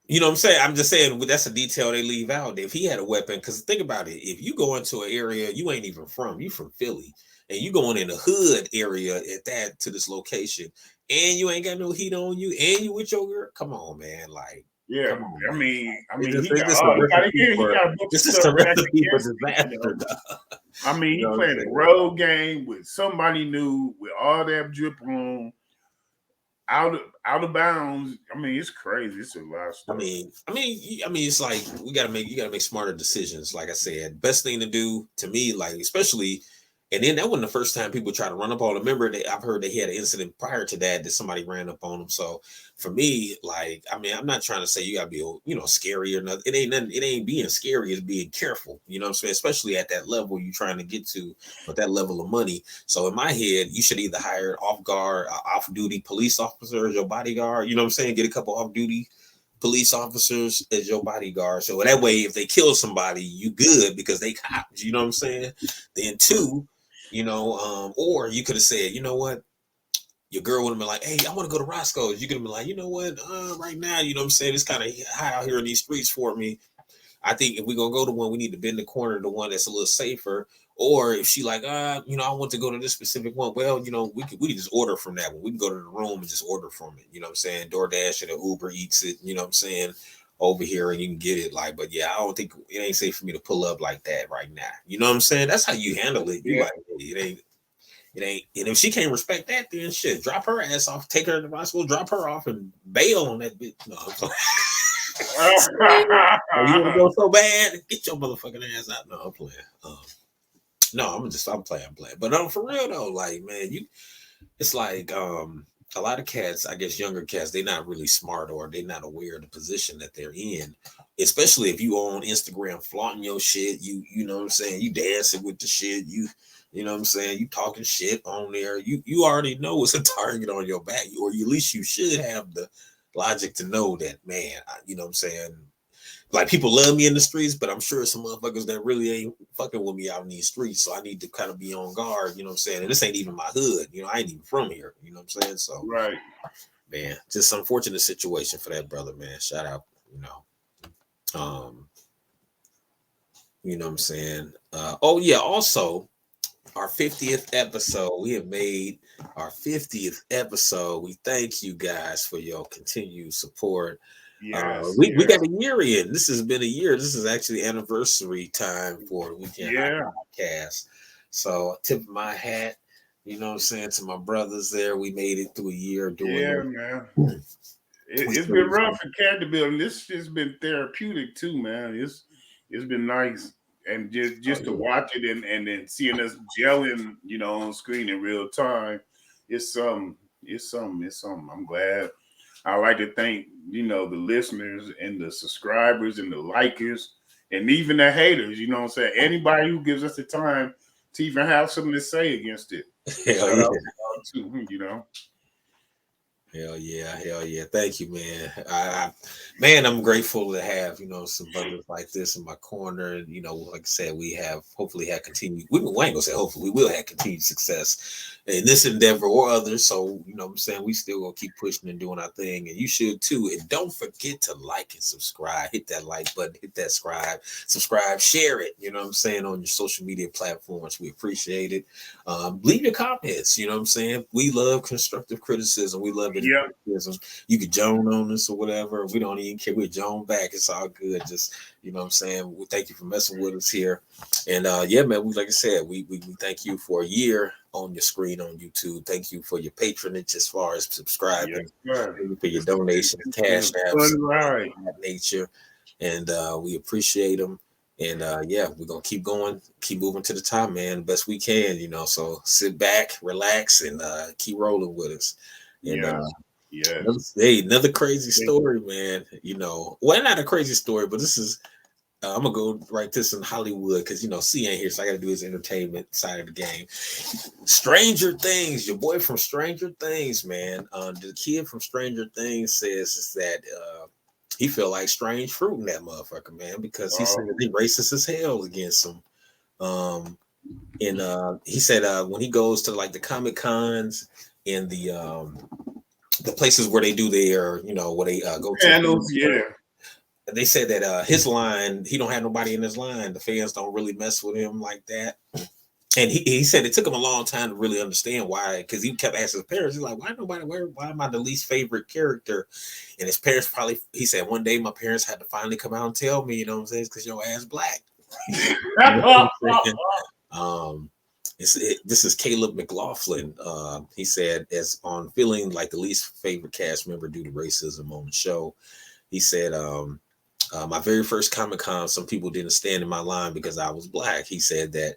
You know what I'm saying? I'm just saying that's a detail they leave out. If he had a weapon, because think about it, if you go into an area you ain't even from, you from Philly, and you going in the hood area at that to this location, and you ain't got no heat on you, and you with your girl, come on, man, like, Yeah, come on, I man. mean, He got a bunch this of is stuff a recipe for disaster. disaster. I mean, You know he what I'm playing a saying? road game with somebody new with all that drip on. Out of bounds. I mean, it's crazy. It's a lot of stuff. I mean, it's like you gotta make smarter decisions. Like I said, best thing to do to me, like especially, and then that wasn't the first time people try to run up on them. Remember, I've heard they had an incident prior to that somebody ran up on them. So for me, like, I mean, I'm not trying to say you gotta be, you know, scary or nothing. It ain't nothing. It ain't being scary. It's being careful. You know what I'm saying? Especially at that level you're trying to get to with that level of money. So in my head, you should either hire off guard, off duty police officer as your bodyguard. You know what I'm saying? Get a couple off duty police officers as your bodyguard. So that way, if they kill somebody, you good because they cops. You know what I'm saying? Then two, you know, or you could have said, you know what? Your girl would have been like, hey, I want to go to Roscoe's. You could have been like, you know what? Right now, you know what I'm saying? It's kind of hot out here in these streets for me. I think if we're gonna go to one, we need to bend the corner to one that's a little safer. Or if she like, you know, I want to go to this specific one. Well, you know, we could just order from that one. We can go to the room and just order from it. You know what I'm saying? DoorDash it or Uber Eats it. You know what I'm saying? Over here and you can get it. Like, but yeah, I don't think it ain't safe for me to pull up like that right now. You know what I'm saying? That's how you handle it. You like, hey, it ain't. And if she can't respect that, then shit, drop her ass off, take her to the hospital, drop her off, and bail on that bitch. No, oh, you want to go so bad? Get your motherfucking ass out. No, I'm playing. No, I'm playing. But for real though, like, man, it's like a lot of cats, I guess younger cats, they're not really smart or they're not aware of the position that they're in. Especially if you on Instagram flaunting your shit, you know what I'm saying, you dancing with the shit, you know what I'm saying, you talking shit on there, you already know it's a target on your back, or at least you should have the logic to know that, man, you know what I'm saying, like people love me in the streets, but I'm sure some motherfuckers that really ain't fucking with me out in these streets. So I need to kind of be on guard, you know what I'm saying? And this ain't even my hood, you know, I ain't even from here, you know what I'm saying? So, right, man, just unfortunate situation for that brother, man. Shout out, you know. You know what I'm saying? Oh yeah, also our 50th episode. We have made our 50th episode. We thank you guys for your continued support. yes, We got a year in. This has been a year. This is actually anniversary time for the Weekend Hot Podcast. So tip my hat, you know what I'm saying, to my brothers there. We made it through a year doing it. Man. It's been rough in character building. This has been therapeutic too, man. It's been nice. And just to watch it and then seeing us gelling, you know, on screen in real time, it's something. I'm glad. I like to thank, you know, the listeners and the subscribers and the likers and even the haters, you know what I'm saying? Anybody who gives us the time to even have something to say against it. Hell yeah. Too, you know. Hell yeah. Thank you, man. Man, I'm grateful to have, you know, some brothers like this in my corner. And, you know, like I said, we have hopefully had continued, we ain't gonna say hopefully, we will have continued success in this endeavor or others. So, you know what I'm saying, we still gonna keep pushing and doing our thing. And you should too. And don't forget to like and subscribe. Hit that like button, hit that subscribe, share it, you know what I'm saying, on your social media platforms. We appreciate it. Leave your comments, you know what I'm saying. We love constructive criticism. We love it. Criticism. You could joan on us or whatever. We don't even care. We're joan back. It's all good. Just, you know what I'm saying. We thank you for messing with us here. And yeah, man, like I said, we thank you for a year on your screen on YouTube. Thank you for your patronage as far as subscribing. Thank you for your donations, cash apps, that nature. And we appreciate them. And yeah, we're gonna keep going, keep moving to the top, man, best we can, So sit back, relax, and keep rolling with us. And Yes, yes. another crazy story, man. Well, not a crazy story, but this is I'm gonna go write this in Hollywood because C ain't here, so I gotta do his entertainment side of the game. Stranger Things, your boy from Stranger Things, man. The kid from Stranger Things says is that he feel like strange fruit in that motherfucker, man, because he said they racist as hell against him. And he said when he goes to like the Comic Cons and the places where they do their, where they go to Panels, yeah. they said that his line, he don't have nobody in his line. The fans don't really mess with him like that. And he said it took him a long time to really understand why, because he kept asking his parents, he's like, why am I the least favorite character? And his parents he said, one day my parents had to finally come out and tell me, what I'm saying, because your ass black. This is Caleb McLaughlin. He said, as on feeling like the least favorite cast member due to racism on the show, he said, my very first Comic-Con, some people didn't stand in my line because I was black. He said that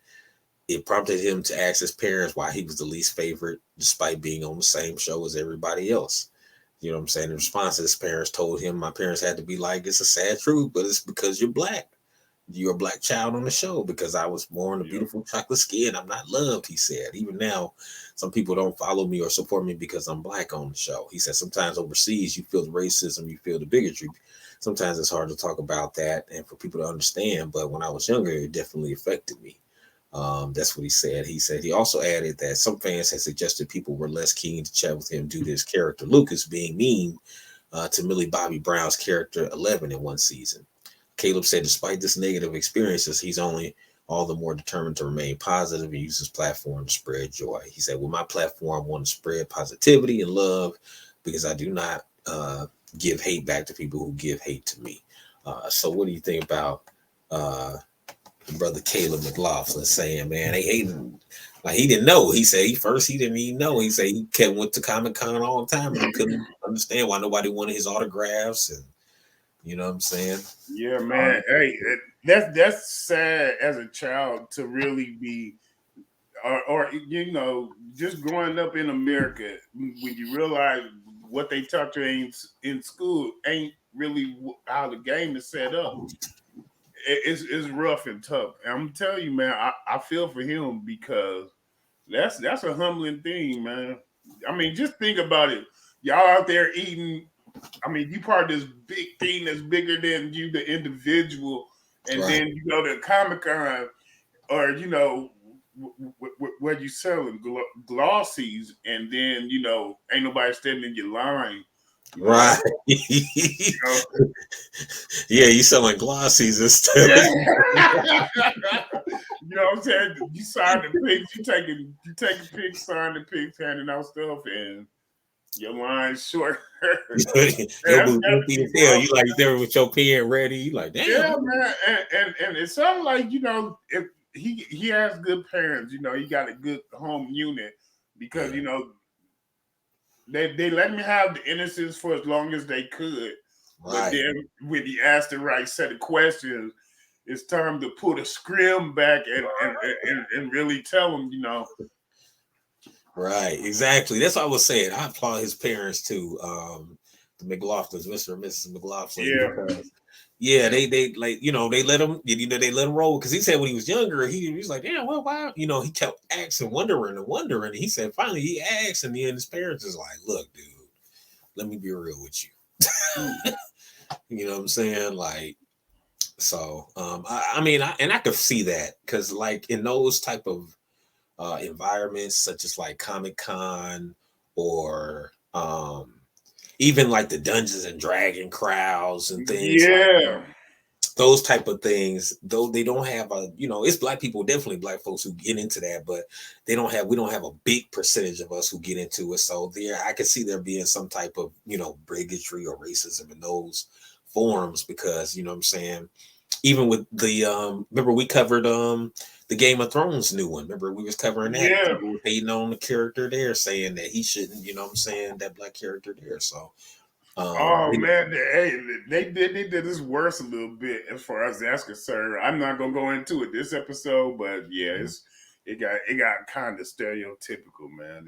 it prompted him to ask his parents why he was the least favorite, despite being on the same show as everybody else. You know what I'm saying? In response, his parents told him, my parents had to be like, it's a sad truth, but it's because you're black. You're a black child on the show because I was born a beautiful chocolate skin. I'm not loved, he said. Even now, some people don't follow me or support me because I'm black on the show. He said sometimes overseas, you feel the racism, you feel the bigotry. Sometimes it's hard to talk about that and for people to understand. But when I was younger, it definitely affected me. That's what he said. He said he also added that some fans had suggested people were less keen to chat with him due to his character Lucas being mean to Millie Bobby Brown's character 11 in one season. Caleb said despite this negative experiences, he's only all the more determined to remain positive and use his platform to spread joy. He said, with my platform, I want to spread positivity and love because I do not give hate back to people who give hate to me. So what do you think about brother Caleb McLaughlin saying, man, they hating, like he didn't know. He said he didn't even know. He said he went to Comic-Con all the time and he couldn't understand why nobody wanted his autographs, and you know what I'm saying? Yeah, man. Hey, that's sad as a child to really be, or just growing up in America when you realize what they taught you in school ain't really how the game is set up. It's rough and tough. And I'm telling you, man, I feel for him because that's a humbling thing, man. I mean, just think about it. Y'all out there eating. I mean, you part of this big thing that's bigger than you, the individual, and Right. then you go to Comic-Con or where you selling glossies, and then ain't nobody standing in your line. Right. Know? Yeah, you selling glossies and stuff. Yeah. You know what I'm saying? You sign the pics, you taking pics, signing the pics, handing out stuff, and your line's short. Your boo goofy as hell. You like there with your pen ready. You like, damn. Yeah, man. And it sounds like, if he has good parents, he got a good home unit because they let me have the innocence for as long as they could. Right. But then when he asked the right set of questions, it's time to put a scrim back and really tell them, Right, exactly. That's what I was saying. I applaud his parents too. The McLaughlins, Mr. and Mrs. McLaughlin. Yeah. Yeah, they like, they let him, they let him roll. Because he said when he was younger, he was like, damn, well, why? He kept asking, wondering. And he said finally he asked, and then his parents is like, look, dude, let me be real with you. You know what I'm saying? Like, so I mean, I could see that because like in those type of environments such as like Comic-Con or even like the Dungeons and Dragon crowds and things. Yeah. Those type of things, though they don't have it's black people, definitely black folks who get into that, but we don't have a big percentage of us who get into it. So I could see there being some type of, bigotry or racism in those forums because, you know what I'm saying? Even with the remember we covered the Game of Thrones new one. Remember we was covering that. Yeah. People were hating on the character there, saying that he shouldn't, you know what I'm saying, that black character there. So Oh man, they did this worse a little bit as far as that's concerned. I'm not gonna go into it this episode, but yeah, it got kind of stereotypical, man.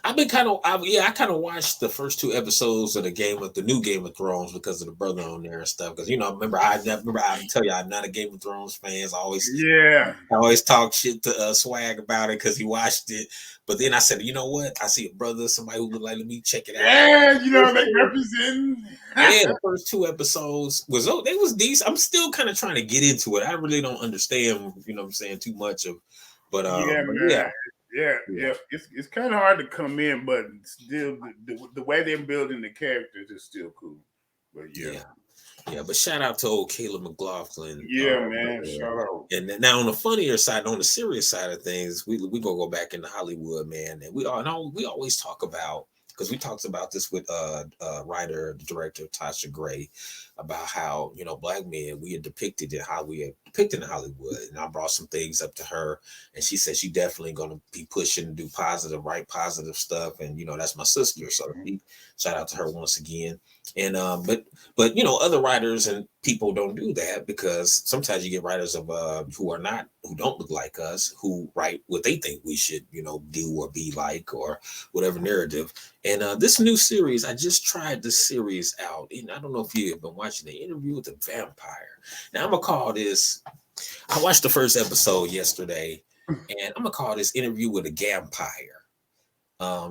I've been I kind of watched the first 2 episodes of the new Game of Thrones because of the brother on there and stuff. Because I tell you I'm not a Game of Thrones fan. I always talk shit to Swag about it because he watched it. But then I said, you know what? I see a brother, somebody who would like, let me check it out. Yeah, they represent. Yeah, the first 2 episodes they was decent. I'm still kind of trying to get into it. I really don't understand, what I'm saying, too much of. But yeah. It's kind of hard to come in, but still, the way they're building the characters is still cool. But yeah. But shout out to old Caleb McLaughlin. Yeah, man. Shout out. And now on the funnier side, on the serious side of things, we gonna go back into Hollywood, man. And we always talk about, because we talked about this with writer, director Tasha Gray, about how Black men we are depicted in Hollywood, and I brought some things up to her, and she said she definitely gonna be pushing to do positive stuff, and that's my sister, so shout out to her once again. And but other writers and people don't do that, because sometimes you get writers of who don't look like us, who write what they think we should do or be like, or whatever narrative. And this new series, I just tried this series out, and I don't know if you have been watching the Interview with the Vampire. Now I'm gonna call this. I watched the first episode yesterday, and I'm gonna call this Interview with a Gampire.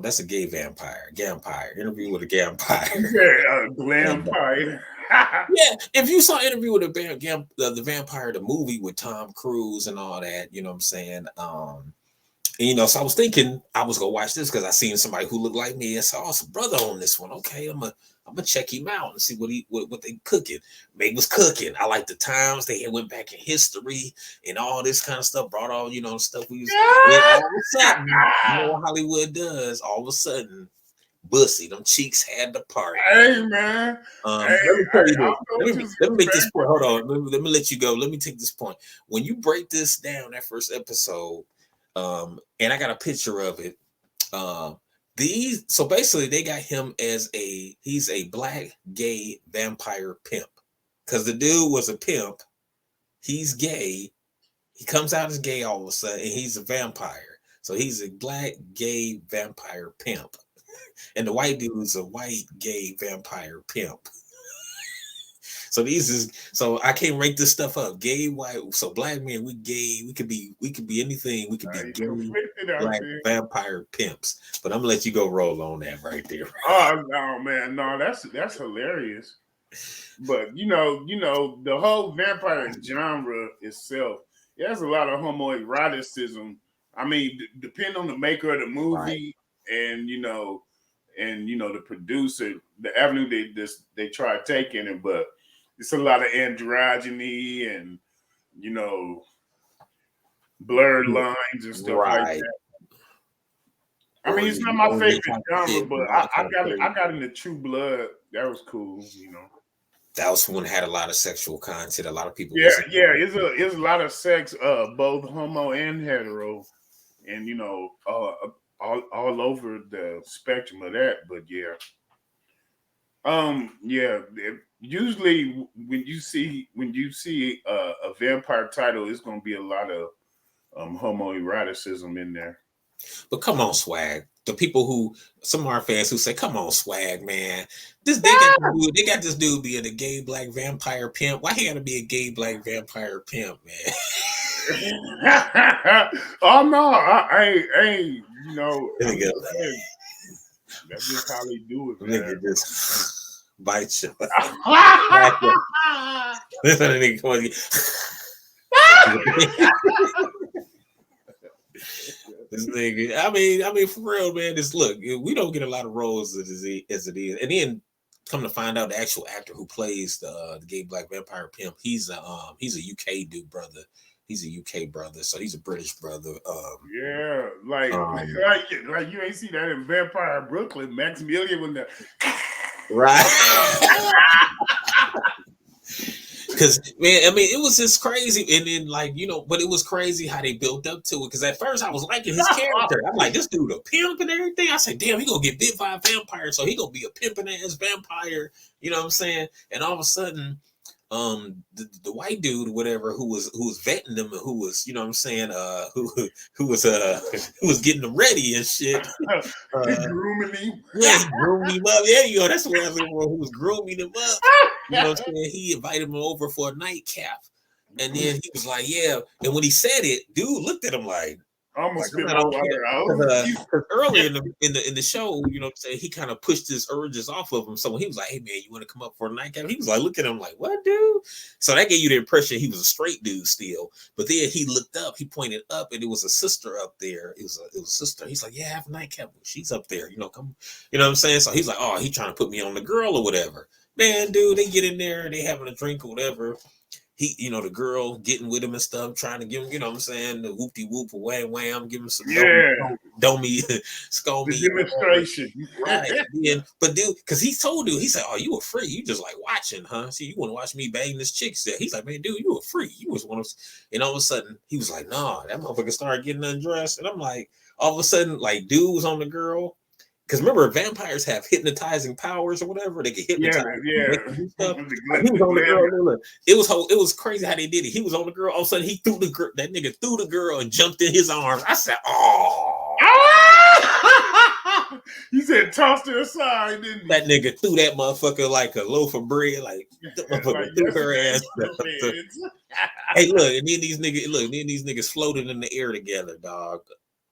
That's a gay vampire. Gampire. Interview with a Gampire. Yeah, Glampire. Yeah, if you saw Interview with the Vampire, the movie with Tom Cruise and all that, you know what I'm saying? So I was thinking I was gonna watch this because I seen somebody who looked like me. I saw some brother on this one. Okay, I'm gonna check him out and see what they cooking. Meg was cooking. I like the times they had went back in history and all this kind of stuff. Brought all stuff we was. All of a sudden, what Hollywood does. All of a sudden, bussy, them cheeks had to part. Hey man, let me tell you this. Let me make this point. Hold on. Let me let you go. Let me take this point. When you break this down, that first episode. And I got a picture of it. So basically they got him as he's a Black gay vampire pimp, because the dude was a pimp. He's gay. He comes out as gay all of a sudden, and he's a vampire. So he's a Black gay vampire pimp, and the white dude is a white gay vampire pimp. So I can't rank this stuff up. Gay, white. So Black men, we gay. We could be anything. We could be gay, Black vampire pimps. But I'm gonna let you go roll on that right there. Oh no, man, no, that's hilarious. But the whole vampire genre itself, it has a lot of homoeroticism. I mean, depending on the maker of the movie, and the producer, the avenue they try taking it, but it's a lot of androgyny and blurred lines and stuff like that. I mean, it's not my favorite genre, but I got into True Blood. That was cool, That was one that had a lot of sexual content. A lot of people. It's a lot of sex, both homo and hetero, and all over the spectrum of that. But usually when you see a vampire title, it's going to be a lot of homoeroticism in there. But come on, Swag. The people some of our fans who say, "Come on, Swag, man, they got this dude being a gay Black vampire pimp. Why he got to be a gay Black vampire pimp, man?" Oh no, I ain't. That's just how they do it, man. Just bite you. This nigga, I mean, for real, man. Look, we don't get a lot of roles as it is, and then come to find out, the actual actor who plays the gay Black vampire pimp, he's a UK dude, brother. He's a UK brother, so he's a British brother. Like you ain't see that in Vampire Brooklyn, Maximilian when the right. Because man, I mean, it was just crazy, and then like but it was crazy how they built up to it. Because at first I was liking his character. I'm like, this dude a pimp and everything. I said, damn, he gonna get bit by a vampire, so he gonna be a pimping ass vampire. You know what I'm saying? And all of a sudden, the white dude, whatever, who was vetting them, and who was, what I'm saying, who was getting them ready and shit. Grooming him. Yeah, he groomed him up. There you go. That's what I was for. Who was grooming him up? You know what I'm saying? He invited him over for a nightcap, and then he was like, "Yeah." And when he said it, dude looked at him like, almost spit my water out. Earlier in the show, you know what I'm saying, he kind of pushed his urges off of him. So when he was like, "Hey man, you want to come up for a nightcap?" He was like, look at him like, "What, dude?" So that gave you the impression he was a straight dude still. But then he looked up, he pointed up, and it was a sister up there. It was a sister. He's like, "Yeah, have a nightcap. She's up there. Come." You know what I'm saying? So he's like, "Oh, he trying to put me on the girl or whatever." Man, dude, they get in there, they having a drink or whatever. He, the girl getting with him and stuff, trying to give him, what I'm saying, the whoopty whoop, wham wham, give him some domey, scomy demonstration. Right. Yeah. But dude, because he told dude, he said, "Oh, you a free? You just like watching, huh? See, you want to watch me bang this chick?" Said he's like, "Man, dude, you a free? You was one of," and all of a sudden he was like, "Nah," that motherfucker started getting undressed, and I'm like, all of a sudden, like, dude was on the girl. Because remember, vampires have hypnotizing powers or whatever. They get hypnotized. Stuff. He was on the girl. It was crazy how they did it. He was on the girl. All of a sudden, he threw the girl. That nigga threw the girl and jumped in his arms. I said, "Oh!" He said, "Tossed her aside." Didn't he? That nigga threw that motherfucker like a loaf of bread. Like that motherfucker threw her ass. Hey, look, and then these niggas floated in the air together, dog.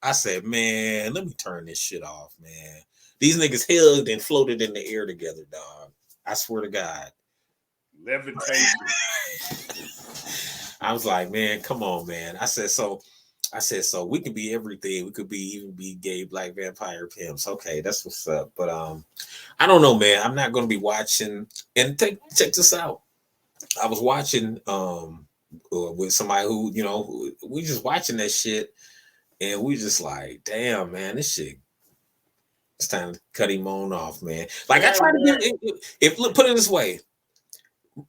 I said, "Man, let me turn this shit off, man." These niggas hugged and floated in the air together, dog. I swear to God. Levitation. I was like, "Man, come on, man." I said, so we can be everything. We could even be gay black vampire pimps. Okay, that's what's up. But I don't know, man. I'm not gonna be watching. And check this out. I was watching with somebody who, we just watching that shit. And we just like, damn, man, this shit, it's time to cut him on off, man. Like, I try to put it this way.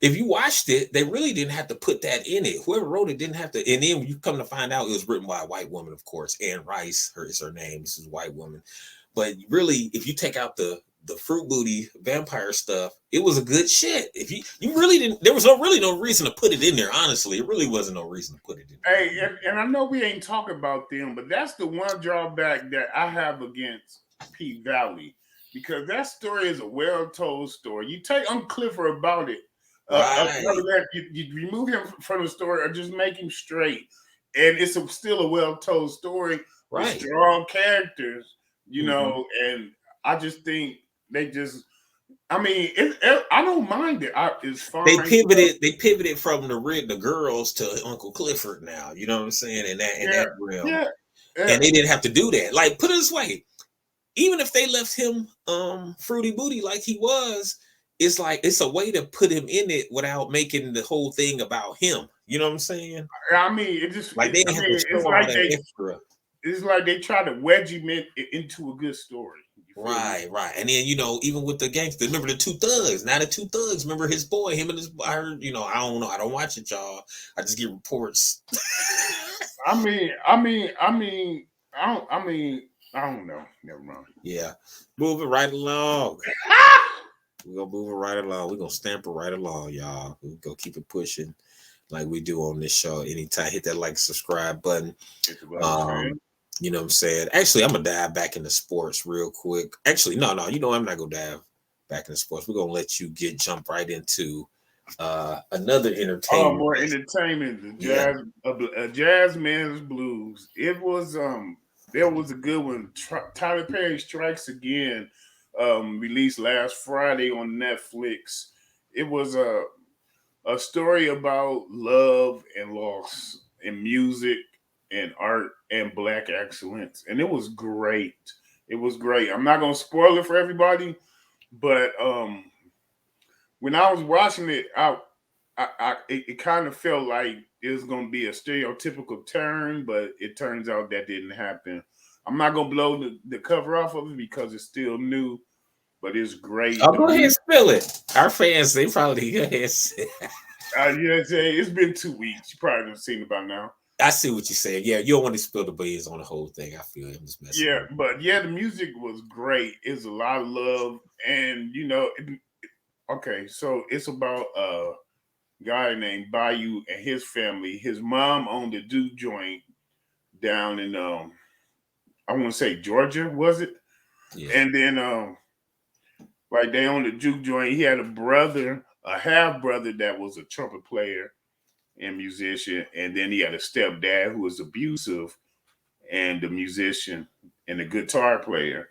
If you watched it, they really didn't have to put that in it. Whoever wrote it didn't have to. And then you come to find out it was written by a white woman, of course. Anne Rice is her name. This is a white woman. But really, if you take out the fruit booty vampire stuff, it was a good shit. If you really didn't, there was really no reason to put it in there. Honestly, it really wasn't no reason to put it in there. Hey, and I know we ain't talking about them, but that's the one drawback that I have against Pete Valley, because that story is a well-told story. You take Clifford about it. That you remove him from the story or just make him straight, and it's still a well-told story with strong characters, and I just think they just, I mean, I don't mind it. It's fine. They pivoted from the girls to Uncle Clifford now. You know what I'm saying? In that realm. Yeah. And they didn't have to do that. Like, put it this way, even if they left him fruity booty like he was, it's like it's a way to put him in it without making the whole thing about him. You know what I'm saying? I mean, it just like it's like they try to wedge him into a good story. Right. And then, even with the gangster, remember the two thugs. Now the two thugs, remember his boy, him and his, I heard, I don't know. I don't watch it, y'all. I just get reports. I don't know. Never mind. Yeah. Moving right along. We're going to move it right along. We're going to stamp it right along, y'all. We're going to keep it pushing like we do on this show. Anytime, hit that like, subscribe button. You know what I'm saying? Actually, I'm going to dive back into sports real quick. Actually, no, I'm not going to dive back into sports. We're going to let you jump right into another entertainment. More entertainment. Jazz Man's Blues. It was, there was a good one. Tyler Perry Strikes Again, released last Friday on Netflix. It was a story about love and loss in music and art and black excellence, and it was great. I'm not gonna spoil it for everybody, but when I was watching it, it kind of felt like it was gonna be a stereotypical turn, but it turns out that didn't happen. I'm not gonna blow the cover off of it because it's still new, but it's great. Go ahead and spill it. Our fans, they probably go ahead and Yeah, Jay, it's been 2 weeks. You probably have seen it by now. I see what you're saying. Yeah, you don't want to spill the beans on the whole thing. I feel him just messing Yeah, with you. but yeah, the music was great. It's a lot of love, and okay, so it's about a guy named Bayou and his family. His mom owned a juke joint down in I want to say Georgia, was it? Yeah. And then like they owned a juke joint. He had a brother, a half brother that was a trumpet player and musician, and then he had a stepdad who was abusive and a musician and a guitar player.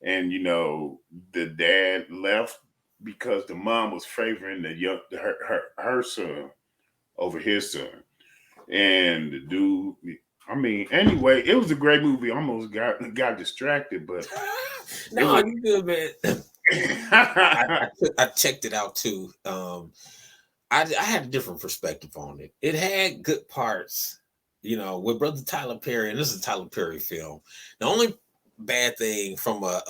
And the dad left because the mom was favoring her son over his son. And the dude, I mean, anyway, it was a great movie. Almost got distracted, but No, it you good, man. was. I checked it out too. I had a different perspective on it. It had good parts, with Brother Tyler Perry, and this is a Tyler Perry film. The only bad thing from a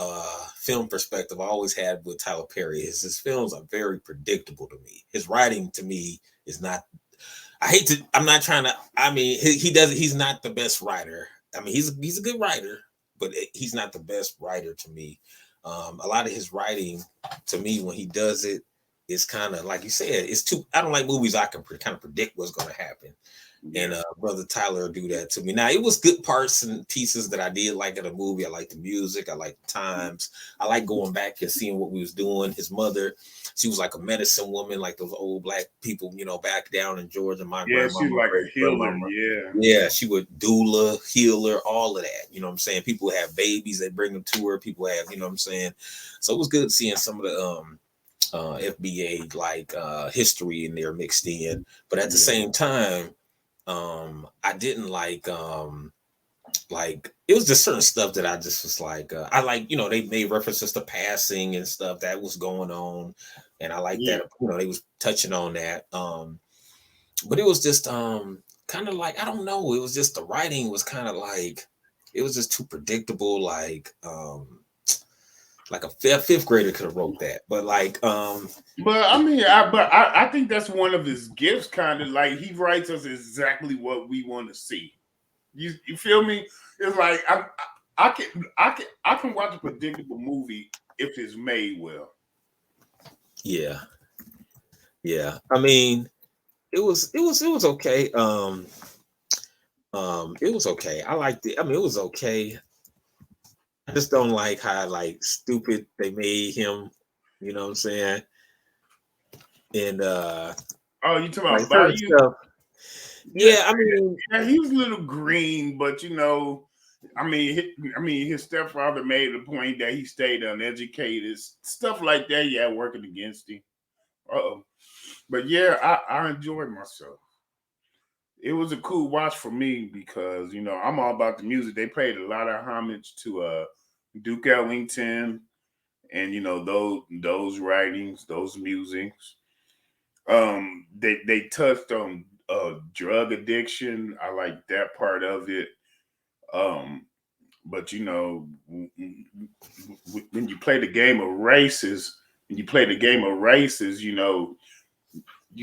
film perspective I always had with Tyler Perry is his films are very predictable to me. His writing to me is not. I'm not trying to. I mean, he's not the best writer. I mean, he's a good writer, but he's not the best writer to me. A lot of his writing to me when he does it is kind of like you said. It's too. I don't like movies I can kind of predict what's going to happen. And Brother Tyler do that to me. Now it was good parts and pieces that I did like in the movie. I like the music. I like the times. I like going back and seeing what we was doing. His mother, she was like a medicine woman, like those old black people, back down in Georgia. My Yeah, she grandmama, was like a healer. grandmama. Yeah. Yeah, she would doula, healer, all of that. You know what I'm saying? People have babies, they bring them to her. People have, you know what I'm saying? So it was good seeing some of the FBA like history in there mixed in. But at the same time, I didn't like it was just certain stuff that I just was like I like they made references to passing and stuff that was going on, and I like that they was touching on that. But it was just kind of like I don't know, it was just the writing was kind of like it was just too predictable, like a fifth grader could have wrote that, but But I mean, I think that's one of his gifts, kind of like he writes us exactly what we want to see. You feel me? It's like I can watch a predictable movie if it's made well. yeah. I mean, it was okay. It was okay. I liked it. I mean, it was okay. I just don't like how stupid they made him. You know what I'm saying? And Oh, you talking about certain Bayou? stuff. Yeah, I mean, he was a little green, but I mean, his stepfather made a point that he stayed uneducated, stuff like that. Yeah, working against him. But yeah, I enjoyed myself. It was a cool watch for me because I'm all about the music. They paid a lot of homage to Duke Ellington and those writings, those musings. They touched on drug addiction. I like that part of it. But when you play the game of races, you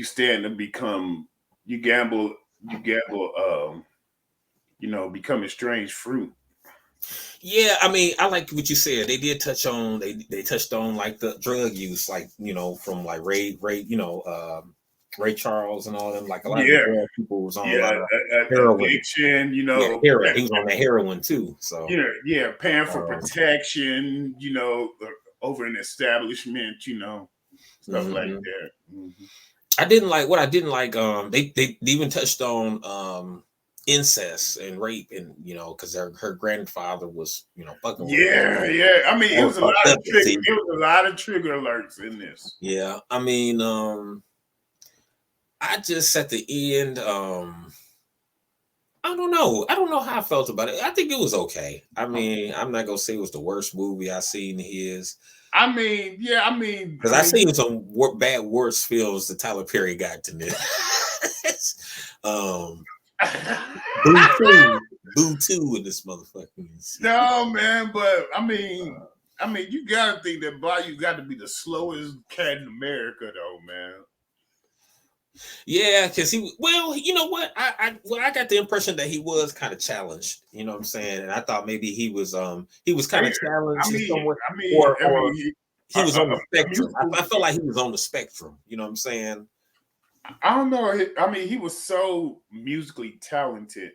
stand to become you gamble, becoming strange fruit. yeah, I mean, I like what you said. They did touch on they touched on like the drug use, like from like Ray Charles and all them. Like a lot of the drug people was on a lot of heroin. Addiction, Yeah, heroin. He was on the heroin too. So paying for protection, over an establishment, stuff like that. Mm-hmm. I didn't like. They even touched on incest and rape, and because her grandfather was fucking with her. Yeah. I mean, it was a lot of trigger alerts in this. Yeah, I mean, I just at the end, I don't know. I don't know how I felt about it. I think it was okay. I mean, I'm not gonna say it was the worst movie I seen his. I mean, because I seen some worse films that Tyler Perry got to me. Boo 2 in this motherfucker. No, man, but I mean, you gotta think that Bayou got to be the slowest cat in America, though, man. Yeah, because you know what? I got the impression that he was kind of challenged. You know what I'm saying? And I thought maybe he was kind I, of challenged I in mean, some way, I mean, or I mean, he was on the a spectrum. musical. I felt like he was on the spectrum. You know what I'm saying? I don't know. I mean, he was so musically talented,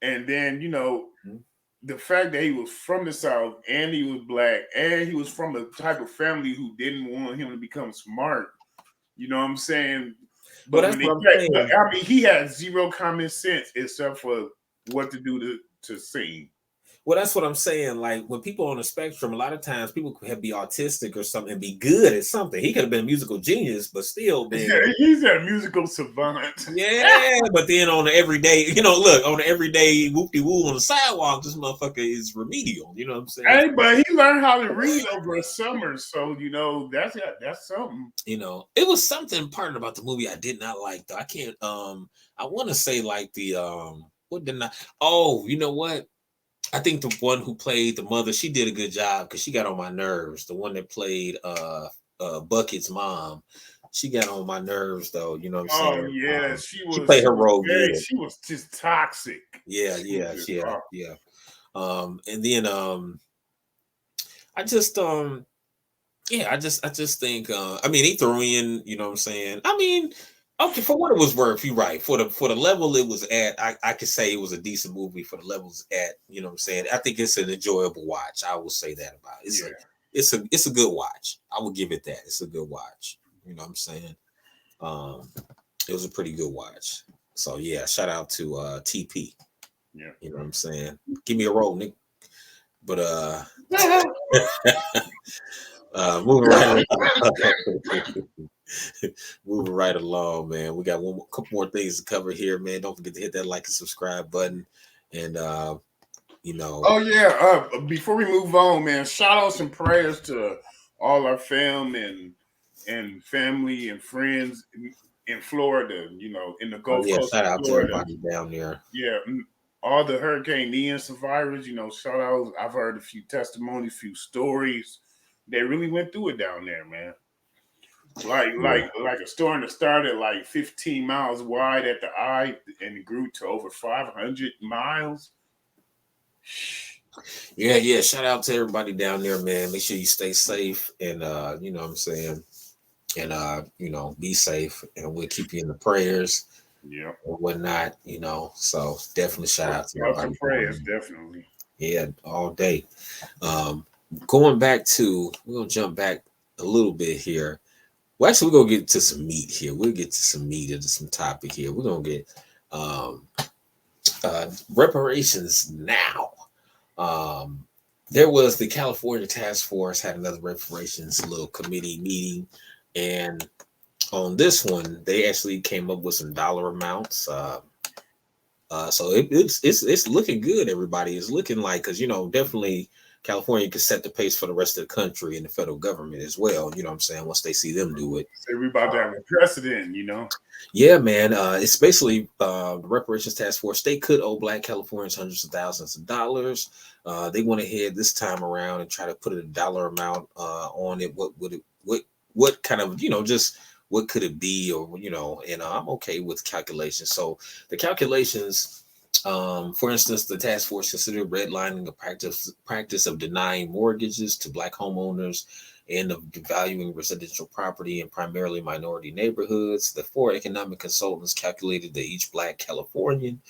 and then Mhm. the fact that he was from the South and he was black and he was from a type of family who didn't want him to become smart. You know what I'm saying? Well, But that's when what he, I'm but saying. I mean, he had zero common sense except for what to do to sing. Well, that's what I'm saying. Like when people on the spectrum, a lot of times people could be autistic or something and be good at something. He could have been a musical genius, but still been. Yeah, he's a musical savant. Yeah, but then on the everyday, look, on the everyday whoop de woo on the sidewalk, this motherfucker is remedial. You know what I'm saying? Hey, but he learned how to read over a summer, so that's something. It was something part about the movie I did not like though. I can't I want to say like the what did not oh, you know what? I think the one who played the mother, she did a good job because she got on my nerves. The one that played Bucket's mom, she got on my nerves though. You know what I'm Oh saying? yeah, She played she her was role very good. she was just toxic. Yeah, She was yeah, just yeah, yeah. And then I just yeah, I just think I mean he threw in, you know what I'm saying? I mean, okay, for what it was worth, you're right. For the level it was at, I could say it was a decent movie for the levels at, you know what I'm saying? I think it's an enjoyable watch. I will say that about it. Yeah. It's a good watch. I will give it that. It's a good watch. You know what I'm saying? Um it was a pretty good watch. So yeah, shout out to TP. Yeah. You know what I'm saying? Give me a roll, Nick. But moving right moving right along, man. We got couple more things to cover here, man. Don't forget to hit that like and subscribe button. And you know, Oh yeah. Before we move on, man, shout outs and prayers to all our fam and family and friends in Florida. In the oh Gulf yeah, Coast shout of out to Florida. everybody down there. Yeah, all the Hurricane Ian survivors. Shout outs. I've heard a few testimonies, few stories. They really went through it down there, man. Like Yeah. like like a storm that started like 15 miles wide at the eye and it grew to over 500 miles. Yeah, yeah. Shout out to everybody down there, man. Make sure you stay safe and you know what I'm saying? And be safe and we'll keep you in the prayers Yeah. or whatnot, So definitely shout out to Thoughts and everybody down prayers, there. definitely. Yeah, all day. Going back to, we're gonna jump back a little bit here. Well, actually, we're gonna get to some meat here. We'll get to some meat into some topic here. We're gonna get um, reparations now. Um, there was the California Task Force had another reparations little committee meeting, and on this one, they actually came up with some dollar amounts. So it's looking good. Everybody is looking like because definitely California could set the pace for the rest of the country and the federal government as well. You know what I'm saying? Once they see them do it, Say we about to have a precedent. yeah, man. It's basically the reparations task force. They could owe Black Californians hundreds of thousands of dollars. They went ahead this time around and try to put a dollar amount on it. What would it? What kind of just what could it be? Or and I'm okay with calculations. So the calculations. For instance, the task force considered redlining a practice of denying mortgages to Black homeowners and of devaluing residential property in primarily minority neighborhoods. The four economic consultants calculated that each Black Californian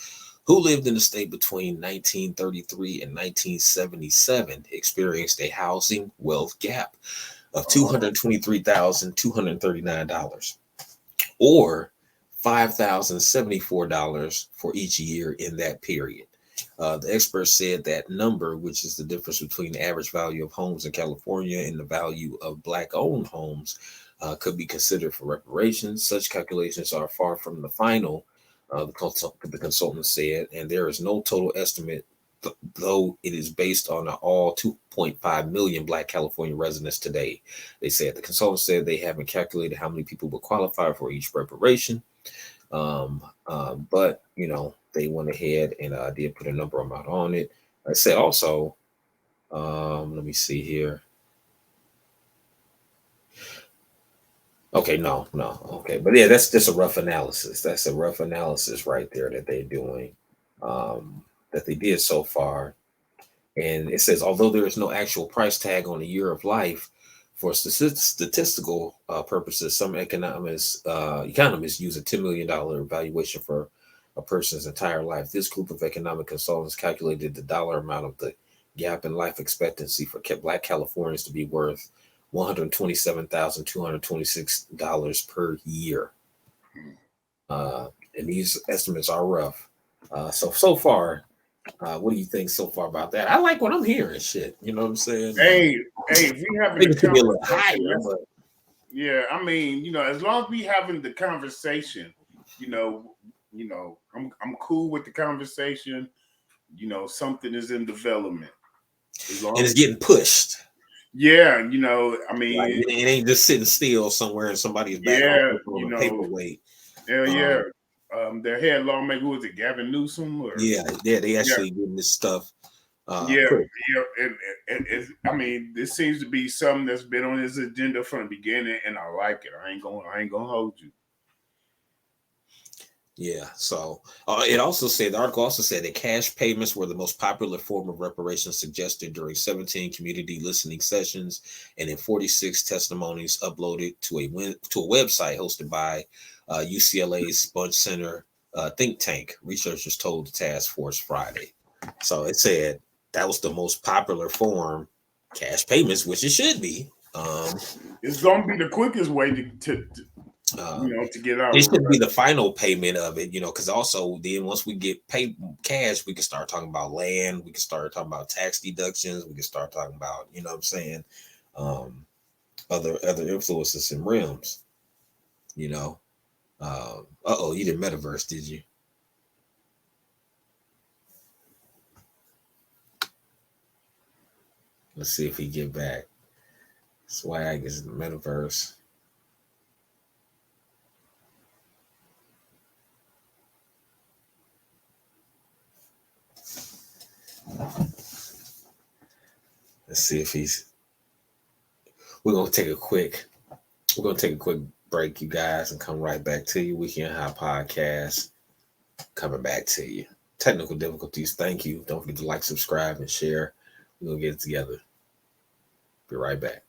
who lived in the state between 1933 and 1977 experienced a housing wealth gap of $223,239 or $5,074 for each year in that period. The experts said that number, which is the difference between the average value of homes in California and the value of Black-owned homes, could be considered for reparations. Such calculations are far from the final, the consultant said, and there is no total estimate, though it is based on all 2.5 million Black California residents today. They said the consultant said they haven't calculated how many people would qualify for each reparation. But they went ahead and did put a number amount on it. I said also, let me see here. Okay, no. Okay, but yeah, that's just a rough analysis. That's a rough analysis right there that they're doing, that they did so far. And it says, although there is no actual price tag on a year of life, for statistical purposes, some economists use a $10 million evaluation for a person's entire life. This group of economic consultants calculated the dollar amount of the gap in life expectancy for Black Californians to be worth $127,226 per year. And these estimates are rough. So far, what do you think so far about that? I like what I'm hearing. Shit, you know what I'm saying? Hey, if we having Maybe the it could be a little higher, conversation, but yeah, I mean, as long as we having the conversation, I'm cool with the conversation. Something is in development. As long and it's getting pushed. yeah, I Like mean, it ain't just sitting still somewhere in somebody's back yeah, office on a paperweight. hell yeah. Their head lawmaker, who was it, Gavin Newsom? Yeah, they Yeah, actually getting this stuff yeah, pushed. yeah. I mean, this seems to be something that's been on his agenda from the beginning, and I like it. I ain't gonna hold you. Yeah, so it also said the article also said that cash payments were the most popular form of reparations suggested during 17 community listening sessions and in 46 testimonies uploaded to a website hosted by UCLA's Sponge Center think tank. Researchers told the task force Friday. So it said that was the most popular form, cash payments, which it should be. It's gonna be the quickest way to get out. It should be the final payment of it, because also then once we get paid cash, we can start talking about land, we can start talking about tax deductions, we can start talking about, what I'm saying, other influences and realms, you did metaverse, did you? Let's see if he get back. Swag is the metaverse. Let's see if he's. We're gonna take a quick break, you guys, and come right back to you. Weekend High Podcast coming back to you. Technical difficulties. Thank you. Don't forget to like, subscribe, and share. We're gonna get it together. Be right back.